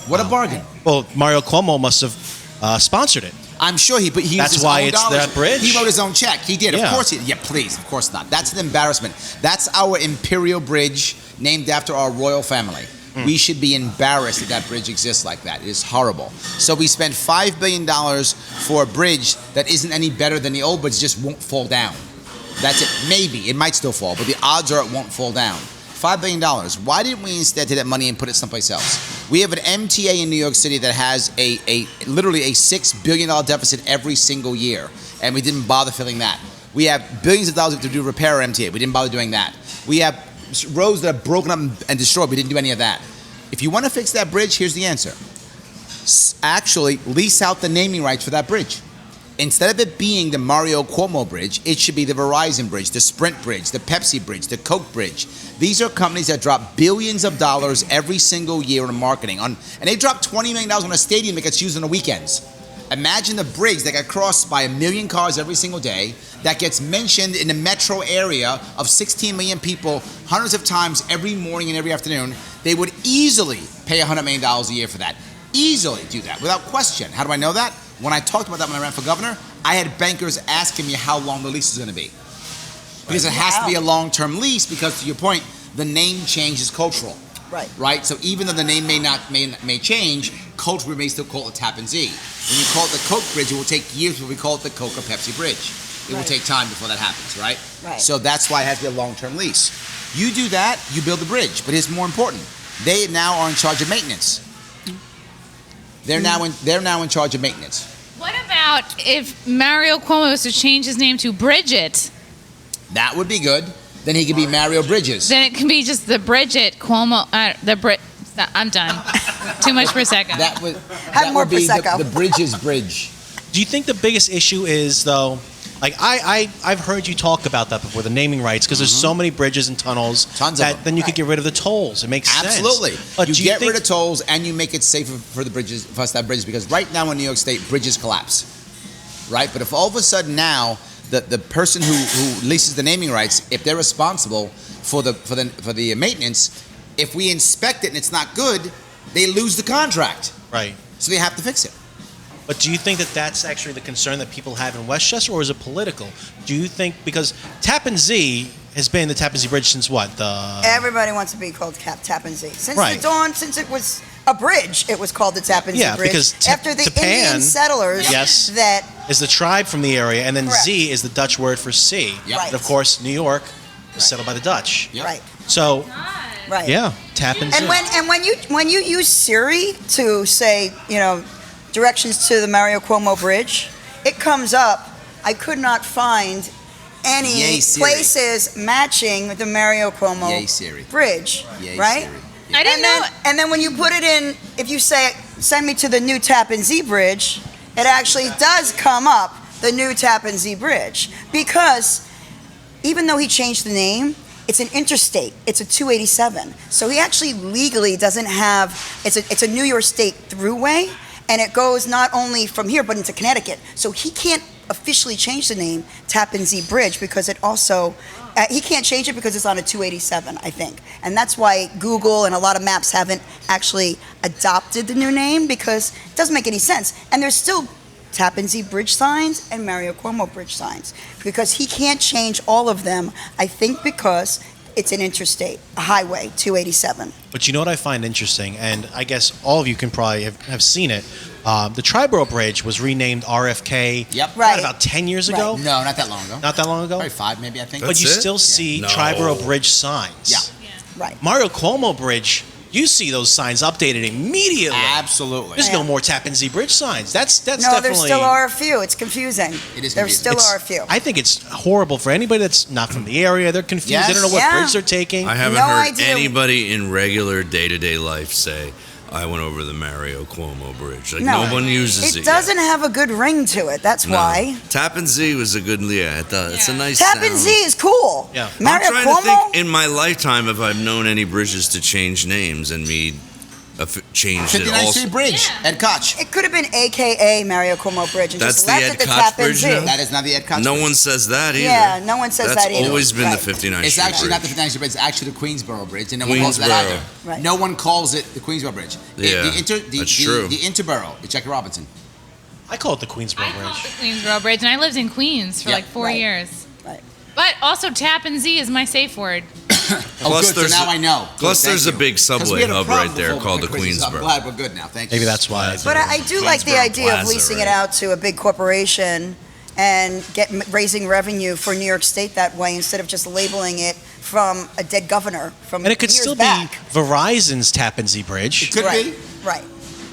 What a bargain. Well, Mario Cuomo must have sponsored it. I'm sure he That's used his why own it's dollars. that bridge? He wrote his own check. He did. Yeah. Of course he did. Yeah, please. Of course not. That's an embarrassment. That's our imperial bridge named after our royal family. We should be embarrassed that bridge exists like that. It is horrible. So we spent $5 billion for a bridge that isn't any better than the old bridge, just won't fall down. That's it. Maybe. It might still fall, but the odds are it won't fall down. $5 billion. Why didn't we instead take that money and put it someplace else? We have an MTA in New York City that has literally a $6 billion deficit every single year, and we didn't bother filling that. We have billions of dollars to do repair our MTA. We didn't bother doing that. We have roads that are broken up and destroyed. We didn't do any of that. If you want to fix that bridge, here's the answer. Actually, lease out the naming rights for that bridge. Instead of it being the Mario Cuomo Bridge, it should be the Verizon Bridge, the Sprint Bridge, the Pepsi Bridge, the Coke Bridge. These are companies that drop billions of dollars every single year in marketing. And they drop $20 million on a stadium that gets used on the weekends. Imagine the bridge that got crossed by 1 million cars every single day, that gets mentioned in the metro area of 16 million people hundreds of times every morning and every afternoon. They would easily pay $100 million a year for that. Easily do that, without question. How do I know that? When I talked about that when I ran for governor, I had bankers asking me how long the lease is going to be. Because it has to be a long-term lease, because to your point, the name change is cultural. Right. Right? So even though the name may change, culturally we may still call it TAPPAN ZEE. When you call it the Coke Bridge, it will take years before we call it the Coke or Pepsi Bridge. It will Right. take time before that happens, right? Right. So that's why it has to be a long-term lease. You do that, you build the bridge. But it's more important. They now are in charge of maintenance. They're now in charge of maintenance. What about if Mario Cuomo was to change his name to Bridget? That would be good. Then he could be Mario Bridges. Then it can be just the Bridget Cuomo. I'm done. Too much Prosecco. That would more be Prosecco. the Bridges Bridge. Do you think the biggest issue is, though, like I've heard you talk about that before, the naming rights, because there's so many bridges and tunnels Tons of that them. then you could get rid of the tolls. It makes Absolutely. sense. But You do get think, rid of tolls and you make it safer for the bridges, for us to have bridges, because right now in New York State, bridges collapse. Right? But if all of a sudden now the person who leases the naming rights, if they're responsible for the maintenance, if we inspect it and it's not good, they lose the contract. right? So they have to fix it. But do you think that that's actually the concern that people have in Westchester, or is it political? Do you think, because TAPPAN ZEE has been the TAPPAN ZEE Bridge since what? Everybody wants to be called TAPPAN ZEE. Since Right. the dawn, since it was a bridge, it was called the TAPPAN ZEE Yeah, Bridge. because after the Tappan, Indian settlers yes, that is the tribe from the area, and then Correct. Z is the Dutch word for sea. Yep. Right. And of course, New York was settled by the Dutch. Yep. right. So, Right. Yeah, Tappan Zee. And when you use Siri to say, directions to the Mario Cuomo Bridge, it comes up. I could not find any Yay, Siri. places matching the Mario Cuomo Yay, Siri. Bridge, Yay, right? Siri. I didn't know. And then when you put it in, if you say, send me to the new Tappan Zee Bridge, it actually does come up, the new Tappan Zee Bridge. Because even though he changed the name, it's an interstate. It's a 287. So he actually legally doesn't have, it's a New York State throughway, and it goes not only from here, but into Connecticut. So he can't officially change the name Tappan Zee Bridge because it also, he can't change it because it's on a 287, I think. And that's why Google and a lot of maps haven't actually adopted the new name, because it doesn't make any sense. And there's still Tappan Zee Bridge signs and Mario Cuomo Bridge signs, because he can't change all of them, I think because it's an interstate, a highway, 287. But you know what I find interesting, and I guess all of you can probably have seen it. The Triborough Bridge was renamed RFK. Yep. Right. About 10 years ago. No, not that long ago. Not that long ago. Probably 5, maybe, I think. But you That's it? still see No. Triborough Bridge signs. Yeah. Right. Mario Cuomo Bridge, you see those signs updated immediately. Absolutely. There's Yeah. no more Tappan Zee Bridge signs. That's No, definitely. there still are a few. It's confusing. It is There confusing. still It's- are a few. I think it's horrible for anybody that's not from the area. They're confused. They don't know what Yes. bridge they're taking. I haven't No heard idea. anybody in regular day-to-day life say, I went over the Mario Cuomo Bridge. Like, No. no one uses it. It doesn't have a good ring to it. That's No. why. Tappan Zee was a good, it's a nice Tappan sound. Zee is cool. Yeah. Mario I'm trying to Cuomo. think in my lifetime if I've known any bridges to change names and me changed it 59th also. Street Bridge, Yeah. Ed Koch. It could have been AKA Mario Cuomo Bridge and That's just the left Ed it to Koch Tappan Bridge Zee. now? That is not the Ed Koch No Bridge. one says that either. Yeah, no one says That's that either. always been Right. the 59th It's Street actually not the Bridge. 59th Street Bridge. It's actually the Queensboro Bridge, and no one calls it that Queensboro. either. Right. No one calls it the Queensboro Bridge. Yeah, that's true. The Interborough, it's Jackie Robinson. I call it the Queensboro I called Bridge. the Queensboro Bridge, and I lived in Queens for Yeah. like 4 Right. years. Right. But also Tappan Zee is my safe word. Plus good. there's So now I know. Plus Good, there's a thank you. big 'Cause subway we had a hub problem right there before called the with Chrissie, so I'm Queensboro. glad we're good now. Thank you. Maybe that's why. But I do like the Queensboro idea of Plaza, leasing right? it out to a big corporation and raising revenue for New York State that way, instead of just labeling it from a dead governor from And it could years still back. be Verizon's Tappan Zee Bridge. It could right. be. Right.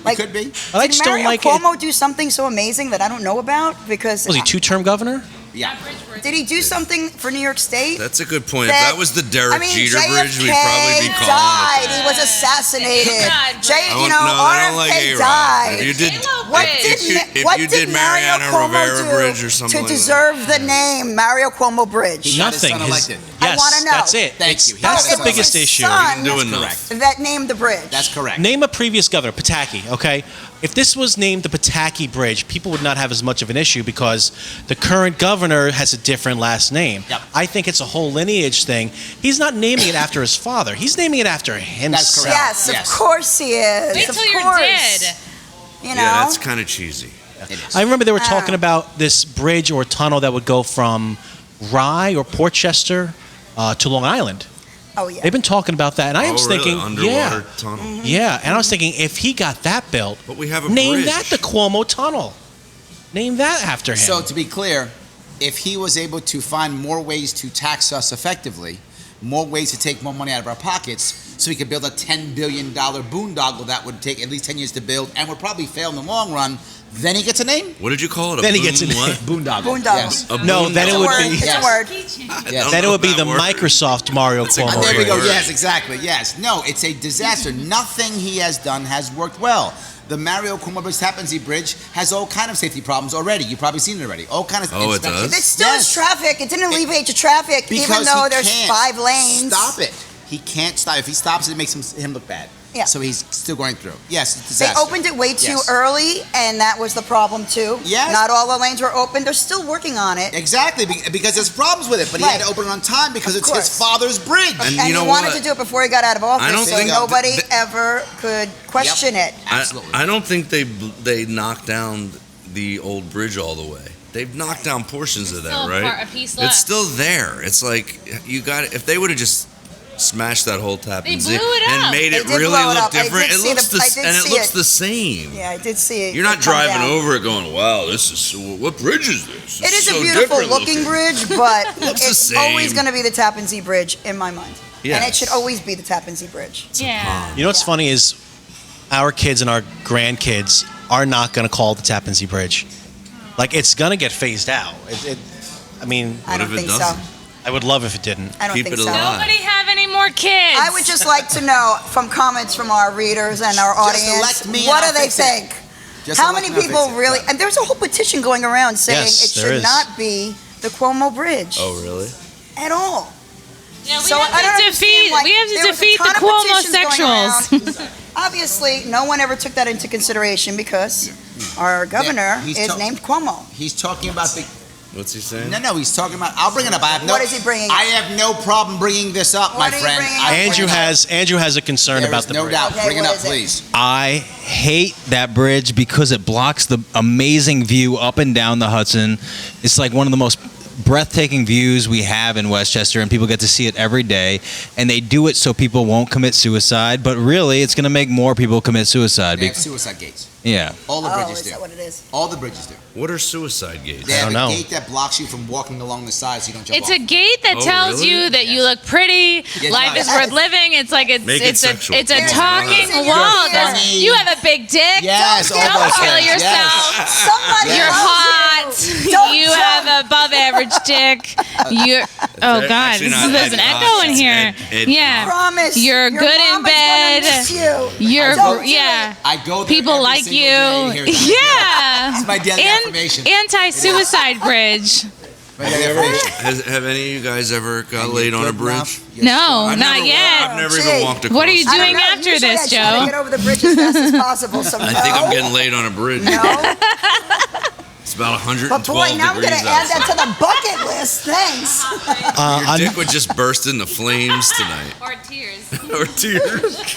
It could be. But I Did just don't Mario like it. Cuomo do something so amazing that I don't know about? Because Was he two-term governor? Yeah. did he do something for New York State? That's a good point. That- if that was the Derek I mean, Jeter JFK Bridge, we'd probably be calling died. it that. He was assassinated. God, Jay, Brad. you know, no, I don't like RFK A-Rod. died. If you did, What if you, did, if what you did did Mario Mariana Cuomo Rivera do Bridge or something to like deserve the name Mario Cuomo Bridge? He got his Nothing. son elected. I Yes, wanna know. that's it. Thank It's- you. He That's got the his biggest his issue. son Do enough. Correct. that named the bridge. That's correct. Name a previous governor, Pataki, okay? If this was named the Pataki Bridge, people would not have as much of an issue because the current governor has a different last name. Yep. I think it's a whole lineage thing. He's not naming it after his father. He's naming it after himself. correct. Yes, Yes. of course he is. Wait of till you're course. dead. You know? Yeah, that's kind of cheesy. It is. I remember they were Ah. talking about this bridge or tunnel that would go from Rye or Portchester to Long Island. Oh yeah. They've been talking about that, and I was really? thinking, Underwater tunnel. yeah, and I was thinking if he got that built, But we have a name bridge. that the Cuomo Tunnel. Name that after him. So to be clear, if he was able to find more ways to tax us effectively, more ways to take more money out of our pockets, so we could build a $10 billion boondoggle that would take at least 10 years to build and would probably fail in the long run, then he gets a name? What did you call it? A Then he boom gets a what? name. Boondoggle. Boondoggle. Yes. A No, boom then it It's a would word. be- It's Yes. a word. Yes. Then it would be the That word. Microsoft Mario Cuomo And there we Bridge. go. word. Yes, exactly. Yes. No, it's a disaster. Nothing he has done has worked well. The Mario Cuomo Bridge, Tappan Zee Bridge, has all kind of safety problems already. You've probably seen it already. All kind of Oh, it inspections. does? It still Yes. is traffic. It didn't alleviate the traffic, even Because though he there's can't 5 lanes. Stop it. He can't stop. If he stops it, makes him look bad. Yeah. So he's still going through. Yes, it's a They disaster. opened it way too Yes. early, and that was the problem too. Yes. Not all the lanes were open. They're still working on it. Exactly, because there's problems with it, but he had Right. to open it on time because Of it's course. his father's bridge. And And you know he wanted what? to do it before he got out of office, I don't so think- nobody ever could question it. Absolutely. I don't think they knocked down the old bridge all the way. They've knocked down portions of that, Still right? a piece left. It's still there. It's like you got if they would have just smashed that whole Tappan They Zee blew it and up. made They it did really blow it look up. I different. did It see looks the- I did and it see looks it. the same. Yeah, I did see it. You're not it come driving down. over it going, "Wow, this is what bridge is this?" It is so a beautiful different looking bridge, but Looks the it's always same. going to be the Tappan Zee Bridge in my mind. And it should always be the Tappan Zee Bridge. Yeah. You know what's funny is our kids and our grandkids are not going to call it the Tappan Zee Bridge. Like, it's going to get phased out. I mean, I don't if it think so. doesn't? I would love if it didn't. I don't Keep think it so. alive. Nobody have any more kids. I would just like to know from comments from our readers and our Just audience, elect me and what I'll do they fix it. think? Just How elect many me, I'll people fix it. really? And there's a whole petition going around saying Yes, it there should is. not be the Cuomo Bridge Oh, really? at all. Yeah, we So I don't have to understand, defeat. like, We have there to was a defeat the ton of Cuomo petitions going sexuals. around. Obviously, no one ever took that into consideration because our governor he's is talk- named Cuomo. He's talking about the. What's he saying? No, he's talking about. I'll bring it up. I have no. What is he bringing up? I have no problem bringing this up, What my are you friend. bringing up? I'll bring Andrew has a concern There about is the no bridge. doubt. Okay, Bring it what up, is it? please. I hate that bridge because it blocks the amazing view up and down the Hudson. It's like one of the most breathtaking views we have in Westchester, and people get to see it every day. And they do it so people won't commit suicide, but really, it's going to make more people commit suicide. They have suicide gates. Yeah. All the Oh, bridges is do. that what it is? All the bridges do. What are suicide gates? They have don't a know. gate that blocks you from walking along the side so you don't jump It's off. a gate that Oh, tells really? you that you Yes. look pretty. Yes, Life yes. is worth living. It's like Make it it's a sexual. it's a Yes. talking Yes. wall. Yes. There's- Funny. You have a big dick. Yes, all Don't those kill things. yourself. Somebody You're loves hot. you. Don't You jump. have above average dick. You're oh god, Actually not there's an Ed echo Cox, in it's here. Ed Yeah, Promise. You're your good in mama's gonna bed. miss you. You're Don't do yeah. I go there People every like single you. day to hear that. Yeah. It's my daily affirmation. Anti-suicide bridge. My daily affirmation. Have any of you guys ever got laid on a Good bridge? enough. You're No, strong. I've not never, yet. I've never Gee, even walked across. what are you I don't doing know. after Usually this, I try to Joe? get over the bridge as fast as possible. So I think I'm getting laid on a bridge. No. It's about 112 But boy, now I'm going to degrees add that outside. to the bucket list. Thanks. Your dick would just burst into flames tonight. Or tears. Or tears.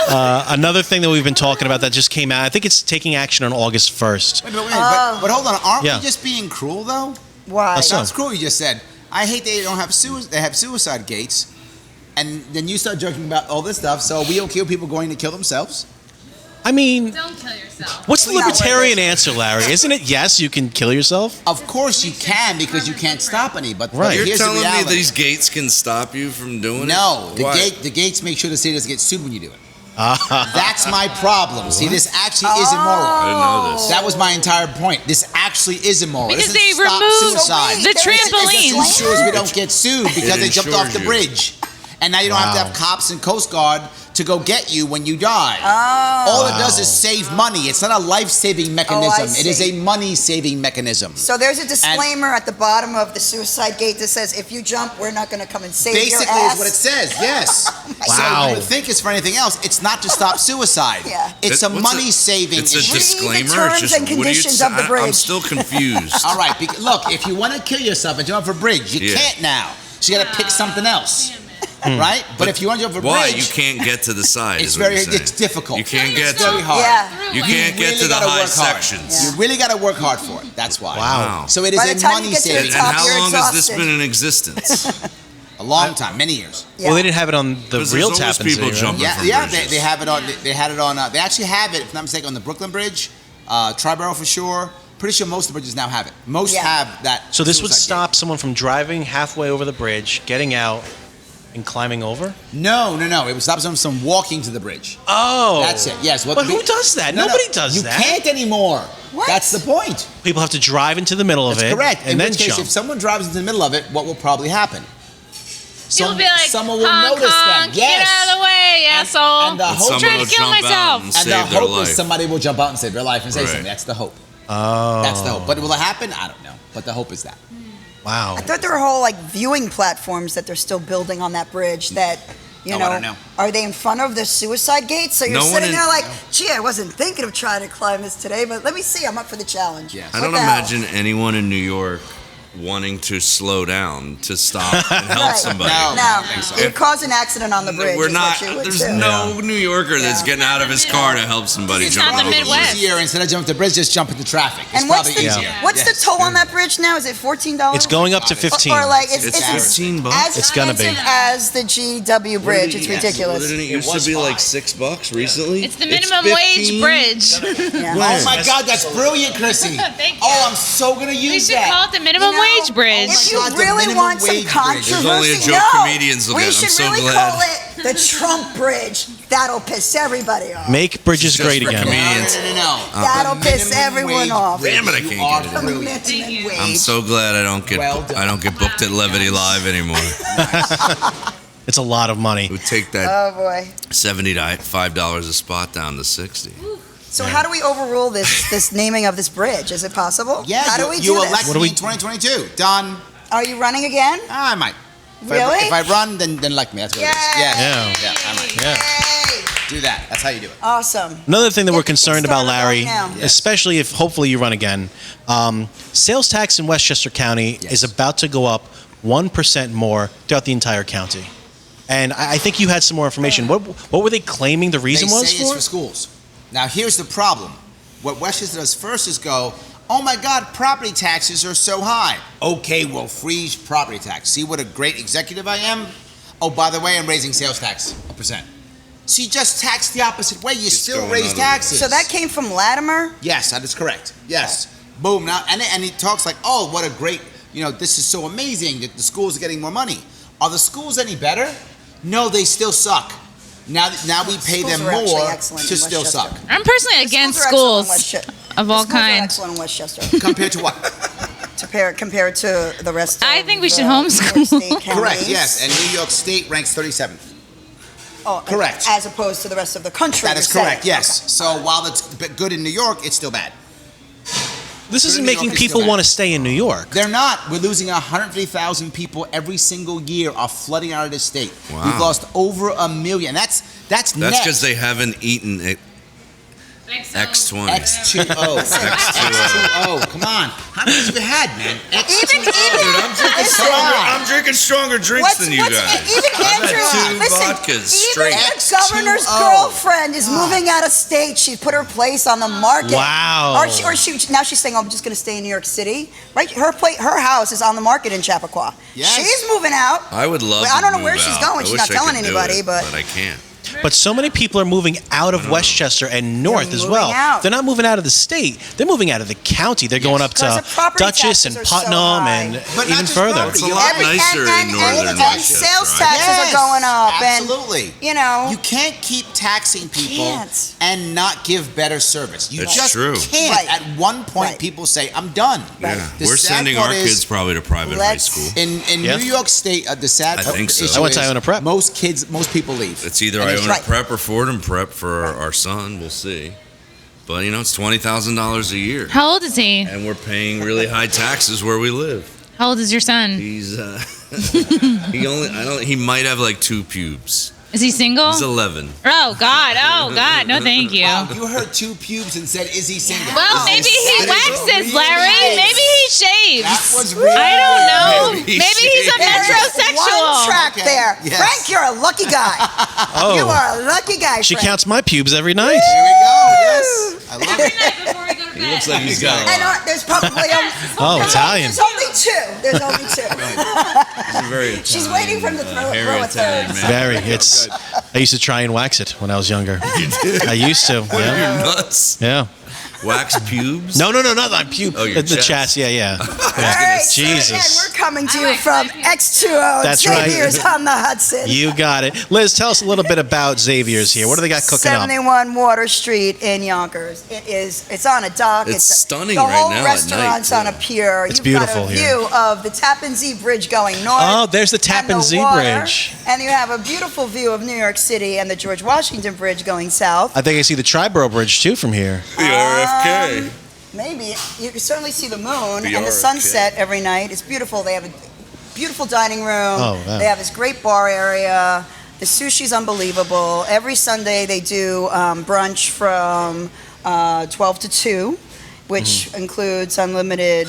Another thing that we've been talking about that just came out, I think it's taking action on August 1st. Wait, but hold on. Aren't Yeah. we just being cruel, though? Why? How so? That's cruel, you just said. I hate they don't have they have suicide gates. And then you start joking about all this stuff. So we don't kill people going to kill themselves? I mean, Don't kill yourself. what's the Yeah, libertarian answer, Larry? Isn't it yes, you can kill yourself? Of course you can because you can't stop any. But Right. You're here's the telling me reality. these gates can stop you from doing No, it? Why? the gates make sure the city doesn't get sued when you do it. That's my problem. See, this actually is immoral. I didn't know this. That was my entire point. This actually is immoral. Because It they doesn't stop removed suicide. the There is a It trampolines. just ensures we don't get sued because they jumped off insures the you. bridge. And now you don't have to Wow. have cops and Coast Guard to go get you when you die. Oh. All it does is save money. It's not a life-saving mechanism. It is see. a money-saving mechanism. So there's a disclaimer at the bottom of the suicide gate that says, if you jump, we're not going to come and save your Basically ass. is what it says, yes. Wow. So you would think it's for anything else. It's not to stop suicide. Yeah. It's a What's money-saving It's a issue. Read the disclaimer. terms It's just, and what are you conditions of the I'm bridge. still confused. All right, look, if you want to kill yourself and jump off a bridge, you Yeah. can't now. So you got to pick something else, right? But if you want to jump off a Why? bridge, You can't get to the side. it's is what you're saying. it's difficult. You can't get It's very to hard. Yeah. You can't get really to the gotta high work hard. sections. You really got to work hard for it. That's why. Wow. So it is By the a time you money get to the And, saving. and top, how you're long has this exhausted. been in existence? A long time, many years. Yeah. Well, they didn't have it on the Because real there's always Tappan Zee, people right? jumping. Yeah, from yeah. bridges. They have it on. They had it on. They actually have it. If I'm not mistaken, on the Brooklyn Bridge, Triborough for sure. Pretty sure most of the bridges now have it. Most Yeah. have that. So this would suicide stop someone from driving halfway over the bridge, getting out, and climbing over? gate. No. It would stop someone from walking to the bridge. Oh. That's it. Yes. But who does that? No, Nobody does you that. You can't anymore. What? That's the point. People have to drive into the middle of That's it correct. and In then which case, jump. if someone drives into the middle of it, what will probably happen? You'll be like, someone will honk, notice honk, them. Yes. get out of the way, asshole. and the And hope- someone trying will to kill jump myself. out and And the save their hope life. is somebody will jump out and save their life and say Right. something. That's the hope. Oh. That's the hope. But will it happen? I don't know. But the hope is that. Wow. I thought there were whole like viewing platforms that they're still building on that bridge that, you Oh, I know, don't know. are they in front of the suicide gate? So you're No one sitting in- there like, gee, I wasn't thinking of trying to climb this today, but let me see, I'm up for the challenge. Yes. I What don't the hell? imagine anyone in New York wanting to slow down to stop and help Right. somebody. No. No, I don't think so. you'd cause an accident on the bridge. We're is not. what you would There's do. no New Yorker that's Yeah. getting out of his car to help somebody It's jump not the over. Midwest. Easier instead of jumping the bridge, just jump into traffic. It's And what's probably the easier. what's the Yes. toll on that bridge now? Is it $14? It's going up to 15. Or like It's it's 15 bucks? as It's gonna be. expensive as the GW bridge. It's ridiculous. Didn't it used was to be like $5. $6 recently? It's the minimum wage 15? bridge. Yeah. Oh my God, that's brilliant, Chrissy. Thank you. Oh, I'm so gonna We use should that. call it the minimum You know, wage bridge. If you God, the really minimum want some wage bridge. controversy, There's only a joke no. comedians will we get. I'm should so really glad. call it the Trump Bridge. That'll piss everybody off. Make bridges Just great for again. comedians. No. That'll The piss minimum everyone wage off. bridge. Damn it, I You can't are get it in. brilliant. Minimum wage. I'm so glad I don't get Well I don't get booked at Levity Live anymore. It's a lot of money. It would take that Oh boy. $75 a spot down to 60. So how do we overrule this naming of this bridge? Is it possible? Yeah, How do you, we you do elect this? me in 2022. Done. Are you running again? I might. Really? If I run, then elect me. That's what it is. Yes. Yeah. Yeah, I might. Yeah. Yay! Do that. That's how you do it. Awesome. Another thing that Get we're the concerned Kickstarter about, Larry, going now. Yes. especially if hopefully you run again, sales tax in Westchester County Yes. is about to go up 1% more throughout the entire county. And I think you had some more information. What were they claiming the reason They was say it's for? for schools. Now, here's the problem. What Westchester does first is go, oh my God, property taxes are so high. Okay, we'll freeze property tax. See what a great executive I am? Oh, by the way, I'm raising sales tax 1%. So you just tax the opposite way. You still going raise other taxes. So that came from Latimer? Yes, that is correct. Yes. Boom. Now, and he talks like, oh, what a great, this is so amazing that the schools are getting more money. Are the schools any better? No, they still suck. Now we pay Schools them are actually more excellent to in still Westchester. suck. I'm personally The against are excellent in schools Westchester. of all The schools are kinds. excellent in Westchester. Compared to what? Compared to the rest of I think we should the New York homeschool. State counties. Correct, yes. And New York State ranks 37th. Oh, Correct. As opposed to the rest of the country. That is you're saying. correct, yes. So while it's good in New York, it's still bad. This isn't New York making is people still want to stay in New York. They're not. We're losing 150,000 people every single year are flooding out of this state. Wow. We've lost over 1 million. That's That's net. because they haven't eaten it. X20. X2O. X2O. Come on. How many have you had, man? X2O. Even- I'm drinking stronger drinks than you guys. Even I've Andrew, had 2 listen, vodkas even straight. the governor's X2O. girlfriend is moving out of state. She put her place on the market. Wow. Or she now she's saying, "Oh, I'm just going to stay in New York City." Right? Her house is on the market in Chappaqua. Yes. She's moving out. I would love Well, I don't to know where move she's out. going. I She's wish not I telling could do anybody, it, but I can't. But so many people are moving out of Westchester and north as moving well. out. They're not moving out of the state. They're moving out of the county. They're going up Because to the property Dutchess taxes and are so Putnam high. and But not even just further. property. It's a lot nicer in northern and Westchester, sales right? taxes are going up. Absolutely. And, you know, You can't keep taxing people Can't. and not give better service. You It's just true. can't. Right. At one point, Right. people say, "I'm done." Yeah, The we're sad sending part our is, kids probably to private high let's- school. In Yeah. New York State, the sad I think so. issue I went to is Iona Prep. Most people leave. It's either And Iona right. Prep or Fordham Prep for our son. We'll see. But it's $20,000 a year, How old is he? and we're paying really high taxes where we live. How old is your son? He's he might have like 2 pubes. Is he single? He's 11. Oh God. No, thank you. Wow, you heard 2 pubes and said, "Is he single?" Well, Is maybe this- he that is waxes, really Larry. nice. Maybe he shaves. That was really I don't know. Maybe Maybe he's a shaves. metrosexual. one track Okay. there. Yes. Frank, you're a lucky guy. Oh. You are a lucky guy, She Frank. counts my pubes every night. There we go. Yes, I love it. He looks like he's got And there's probably Oh, Italian. There's only 2. There's only 2. a very Italian, She's waiting for him to throw hairy a Italian third. man. Very. I used to try and wax it when I was younger. I used to. Yeah. You're nuts. Yeah. Wax pubes? No, not my pube. Oh, your the chest. chest. Yeah. All right, so Jesus. again, we're coming to I you like from Xavier. X2O That's right. Xaviars on the Hudson. You got it. Liz, tell us a little bit about Xaviers here. What do they got cooking up? 71 Water Street in Yonkers. It's on a dock. It's stunning the right whole now at restaurant's night, on a too. pier. It's You've beautiful got a here. view of the Tappan Zee Bridge going north. Oh, there's the and Tappan Zee water, Bridge. And you have a beautiful view of New York City and the George Washington Bridge going south. I think I see the Triborough Bridge too from here. The RFK. Maybe. You can certainly see the moon The and the RFK. sunset every night. It's beautiful. They have a beautiful dining room. Oh, wow. They have this great bar area. The sushi's unbelievable. Every Sunday they do brunch from 12 to 2, which includes unlimited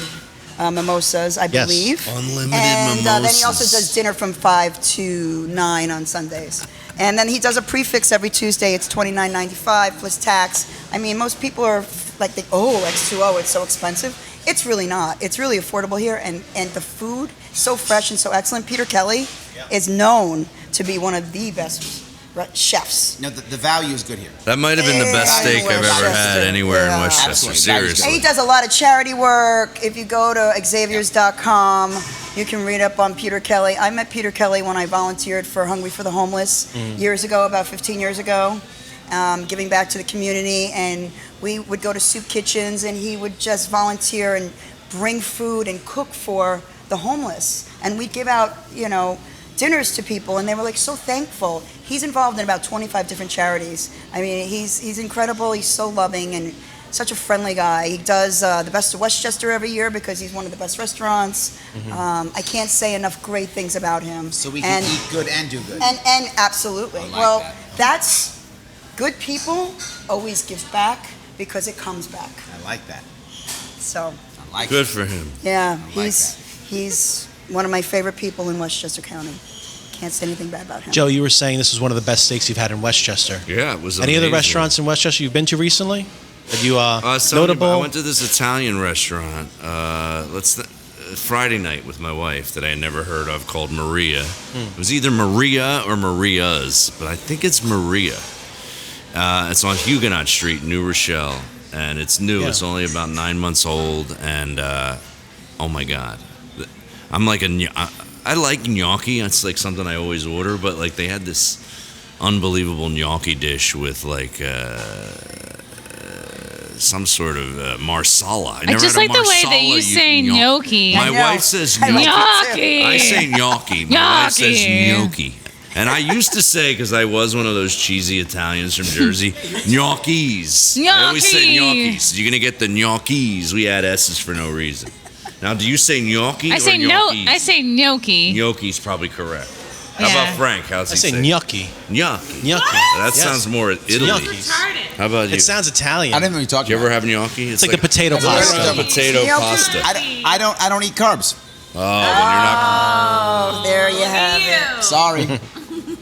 mimosas, I Yes. believe. Unlimited And then he also mimosas. does dinner from 5 to 9 on Sundays. And then he does a prefix every Tuesday. It's $29.95 plus tax. I mean, most people are like, X2O, it's so expensive. It's really not. It's really affordable here. And the food, so fresh and so excellent. Peter Kelly is known to be one of the best chefs. No, the value is good here. That might have been the best steak I've ever had Westchester. anywhere in Yeah. Westchester. Absolutely. Seriously. He does a lot of charity work. If you go to Xaviars.com, you can read up on Peter Kelly. I met Peter Kelly when I volunteered for Hungry for the Homeless years ago, about 15 years ago, giving back to the community. And we would go to soup kitchens, and he would just volunteer and bring food and cook for the homeless. And we'd give out, dinners to people, and they were like so thankful. He's involved in about 25 different charities. I mean, he's incredible. He's so loving and such a friendly guy. He does the Best of Westchester every year because he's one of the best restaurants. I can't say enough great things about him. So we can eat good and do good. And absolutely. I like Well, that. that's good people always gives back because it comes back. I like that. So, I like Good it. for him. yeah, like he's one of my favorite people in Westchester County. Can't say anything bad about him. Joe, you were saying this is one of the best steaks you've had in Westchester. Yeah, it was Any other amazing. restaurants in Westchester you've been to recently? That you Notable. I notable? went to this Italian restaurant Friday night with my wife that I had never heard of called Maria. It was either Maria or Maria's, but I think it's Maria. It's on Huguenot Street, New Rochelle, and it's new. Yeah. It's only about 9 months old, and oh my God, I'm like I like gnocchi. It's like something I always order, but like they had this unbelievable gnocchi dish with like some sort of marsala. I just like the way that you say gnocchi. My I know. wife says I like gnocchi. it too. Gnocchi. I say gnocchi. My wife says Gnocchi. gnocchi. And I used to say, because I was one of those cheesy Italians from Jersey, gnocchis. I always say Gnocchi. gnocchis. You're going to get the gnocchis. We add S's for no reason. Now, do you say gnocchi I or say gnocchis? I say gnocchi. Gnocchi's probably correct. How Yeah. about Frank? How's I he say say? gnocchi. Gnocchi. Gnocchi. That Yes. sounds more Italy. Gnocchis. How about you? It sounds Italian. I didn't know what you're talking Do you ever about. have gnocchi? It's like the potato That's what pasta. I It's a potato Gnocchi. pasta. I don't eat carbs. Oh, then you're not. Oh, there you have it. Sorry.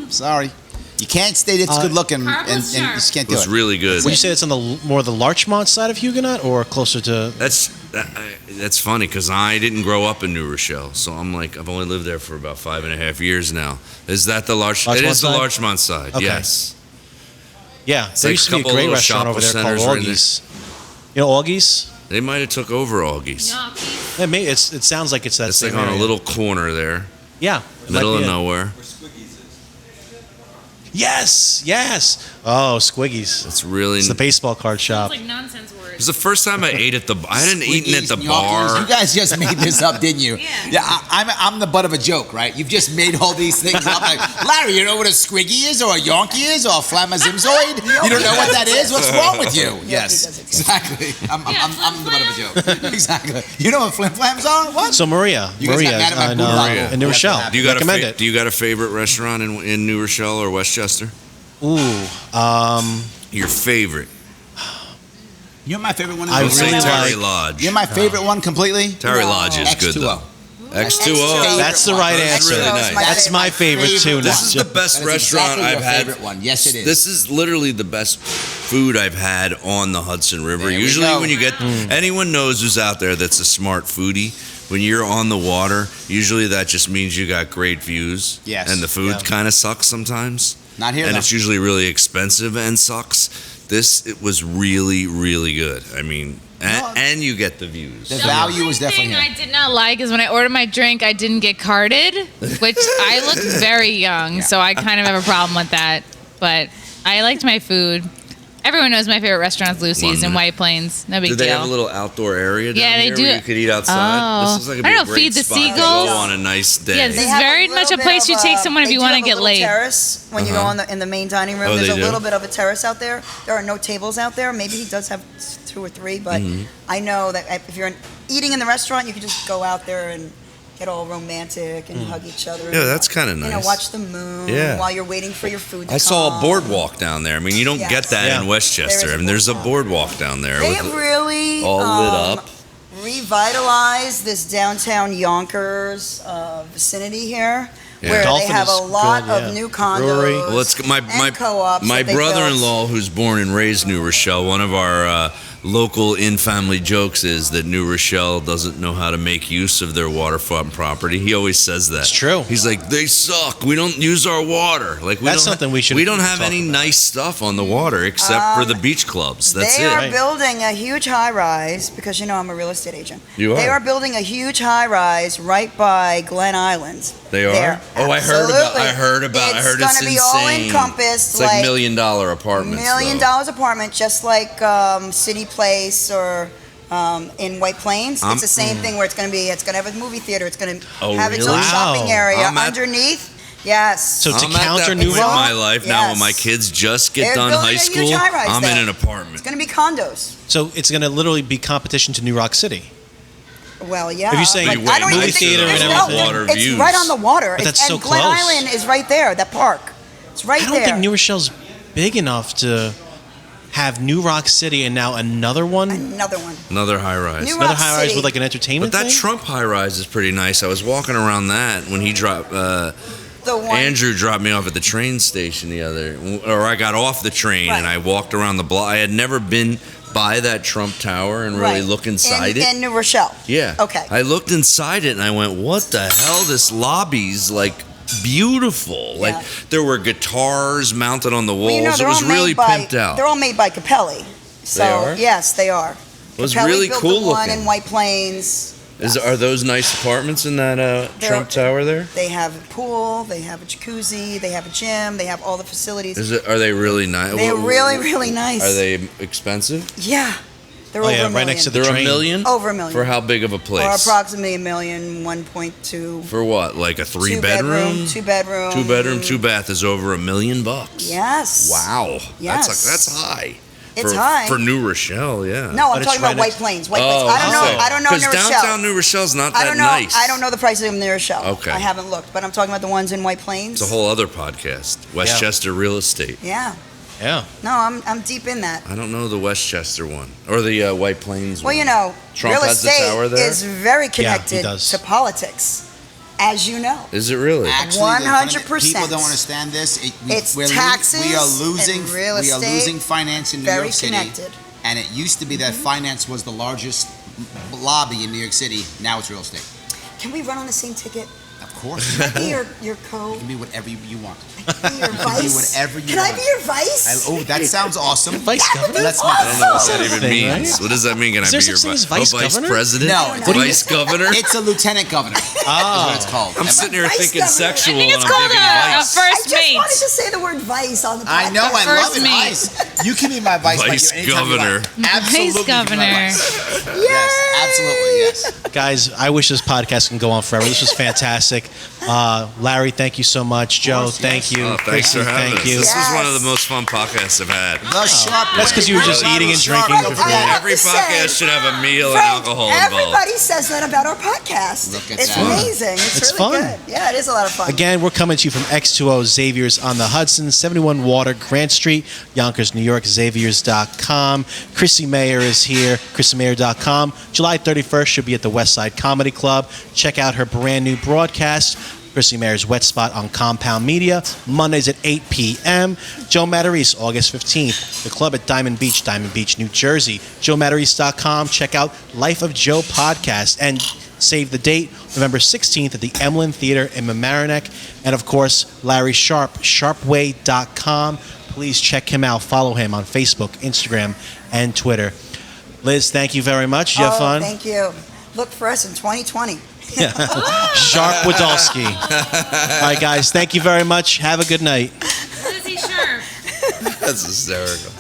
Sorry. You can't state it's good looking Carb and was you sharp. just can't It do was it. really good. Would you say it's on the more the Larchmont side of Huguenot or closer to? That's funny because I didn't grow up in New Rochelle, so I'm like I've only lived there for about 5.5 years now. Is that the Larchmont? It Larchmont is the side? Larchmont side. Okay. Yes. Yeah, It's there like used to be a couple great little restaurant over there called shopping centers right Augie's. You know Augie's? They might have took over Augie's. Yeah, maybe it sounds like it's that It's same like on a area. little corner there, Yeah, it middle might of be it. nowhere. Yes, yes. Oh, Squiggy's. It's really. It's the baseball card shop. Sounds like nonsense words. It was the first time I ate at the. I hadn't eaten at the Squiggies, bar. gnocchis. You guys just made this up, didn't you? Yeah. I'm the butt of a joke, right? You've just made all these things up. Like, Larry, you know what a squiggy is, or a yonky is, or a flamazimzoid? You don't know what that is? What's wrong with you? Yes, does exist. exactly. I'm the butt of a joke. Exactly. You know what flim flams are? What? So Maria, You guys got mad at my in, boondoggle. in New That's what Rochelle. happened. Do you got Recommend it. Do you got a favorite restaurant in New Rochelle or Westchester? Ooh, Your favorite? You know my favorite one? I Don't say really Terry like- Lodge. You know my favorite one completely? Terry Lodge is good though. X2O. That's the right That's answer. really nice. That's my favorite too. This is the Not best That is restaurant exactly I've your had. favorite one. Yes, it is. This is literally the best food I've had on the Hudson River. There we Usually, go. when you get anyone knows who's out there that's a smart foodie. When you're on the water, usually that just means you got great views. Yes. And the food Yeah. kind of sucks sometimes. Not here, And though. it's usually really expensive and sucks. It was really, really good. I mean, and you get the views. The value was definitely thing here. I did not like is when I ordered my drink, I didn't get carded, which I look very young, so I kind of have a problem with that. But I liked my food. Everyone knows my favorite restaurant's Lucy's in Wonderful. White Plains. No big Do they deal. have a little outdoor area down Yeah, they here do. where you could eat outside? Oh. This is like I a don't know, great feed the spot to seagulls? go on a nice day. Yeah, this They is have very a little much a bit place of, you take someone if they you do want to have a get little laid. Terrace when you go in the main dining room. Oh, There's they a do? little bit of a terrace out there. There are no tables out there. Maybe he does have 2 or 3, but I know that if you're eating in the restaurant, you can just go out there and get all romantic and hug each other. Yeah, and, that's kinda You know, nice. watch the moon Yeah. while you're waiting for your food to I saw a come. boardwalk down there. I mean, you don't Yes. get that Yeah. in Westchester. There is I a mean, there's a boardwalk. boardwalk down there. They with have really all lit up. revitalized this downtown Yonkers vicinity here, Yeah. where Dolphin they have a is lot good, of yeah. new Brewery. condos. Well, it's my and co-ops my that they brother-in-law, who's born and raised New Rochelle. One of our local in-family jokes is that New Rochelle doesn't know how to make use of their waterfront property. He always says that. It's true. He's like, they suck. We don't use our water. Like That's something we should We don't have talk any about. nice stuff on the water except for the beach clubs. That's They it. are Right. building a huge high-rise, because I'm a real estate agent. You They are? are building a huge high-rise right by Glen Island. They are? There. Oh, I heard about. I heard it's It's going to be all insane. encompassed, It's like $1 million apartments. $1 million though. apartment, just like City Place or in White Plains. It's the same thing where it's going to have a movie theater. It's going to Oh, have its really? own shopping area I'm at- underneath. Yes. So to I'm at counter that New point in Rock, my life now when Yes. my kids just get They're done building high a school, huge high-rise I'm in there. an apartment. It's going to be condos. so it's going to literally be competition to New Rock City. Well, yeah. If you're saying Like, I don't movie even think theater there's and no- everything. Water It's views. right on the water. But that's and so Glen close. Island is right there. That park. It's right I don't there. think New Rochelle's big enough to have New Rock City and now another one. Another one. Another high rise. New Another Rock high rise City. with like an entertainment But that thing? Trump high rise is pretty nice. I was walking around that when he dropped. The one. Andrew dropped me off at the train station or I got off the train and Right. I walked around the block. I had never been by that Trump Tower and really Right. look inside it. In New Rochelle. Yeah. Okay. I looked inside it and I went, what the hell? This lobby's like beautiful. Yeah. Like there were guitars mounted on the walls. Well, it they're was all really made by, pimped out. They're all made by Capelli. So, They are? Yes, they are. It was Capelli really built cool the one looking. in White Plains. Are those nice apartments in that Trump Tower there? They have a pool, they have a jacuzzi, they have a gym, they have all the facilities. Are they really nice? They're really, really nice. Are they expensive? Yeah. They're Oh, over yeah, a right million. next to the They're train. $1 million? Over $1 million. For how big of a place? Or approximately $1 million, 1.2. For what? Like a three Two bedroom? Two bedroom. 2 bedroom, 2 bath is over $1 million bucks. Yes. Wow. Yes. That's high. It's for, high. For New Rochelle, yeah. No, I'm But it's talking about right White next- Plains. White Plains. I don't know New Because Rochelle. downtown New Rochelle's not that I don't know. nice. I don't know the prices of New Rochelle. Okay. I haven't looked, but I'm talking about the ones in White Plains. It's a whole other podcast. Westchester Real Estate. Yeah. Yeah. No, I'm deep in that. I don't know the Westchester one. Or the White Plains Well, one. Trump real has the estate tower there? is very Yeah, he connected does. to politics, as you know. Is it really? Actually, 100%. People don't understand this. It's we're taxes we are losing. and real We are estate, losing finance in New very York City. connected. And it used to be that finance was the largest lobby in New York City. Now it's real estate. Can we run on the same ticket? Of course. Can I be your co? You can be whatever you want. Can I be your vice? whatever you Can I want. be your vice? Oh, that sounds awesome. Vice governor? Let's I don't know what that Awesome. even Thing, means. right? What does that mean? Can Is I there be your such thing as vice vice governor? president? No. What do you- Vice governor? It's a lieutenant governor. Is what it's called. I'm sitting here Vice thinking governor. sexual I think and it's I'm called thinking a vice. I first just mate. wanted to say the word vice on the podcast. I know. I love it. First mate. Vice. You can be my vice. Vice like, anytime you governor. like. Absolutely. Vice be my governor. vice. Yes. Absolutely. Yes. Guys, I wish this podcast can go on forever. This was fantastic. Larry, thank you so much. Joe, course, thank yes. you. Oh, thanks for Chrissy, having thank us. you. This was one of Yes. the most fun podcasts I've had. The Sharpe That's Way. 'cause you were just I love eating the and Sharpe drinking Way. before. Every podcast should have a meal and Frank, alcohol involved. Everybody says that about our podcast. Look at It's that. amazing. It's It's really fun. good. Yeah, it is a lot of fun. Again, we're coming to you from X2O Xaviars on the Hudson, 71 Water, Grant Street, Yonkers, New York, Xaviars.com. Chrissie Mayr is here, ChrissieMayr.com. July 31st, she'll be at the Westside Comedy Club. Check out her brand new broadcast, Chrissie Mayr's Wet Spot on Compound Media, Mondays at 8 p.m. Joe Matarese, August 15th, the club at Diamond Beach, New Jersey. JoeMatarese.com. Check out Life of Joe podcast and save the date, November 16th at the Emlyn Theater in Mamaroneck. And of course, Larry Sharpe, SharpeWay.com. Please check him out. Follow him on Facebook, Instagram, and Twitter. Liz, thank you very much. Did you have fun? Thank you. Look for us in 2020. Sharp Wadolski. All right, guys, thank you very much. Have a good night. Lizzie Sharp. That's hysterical.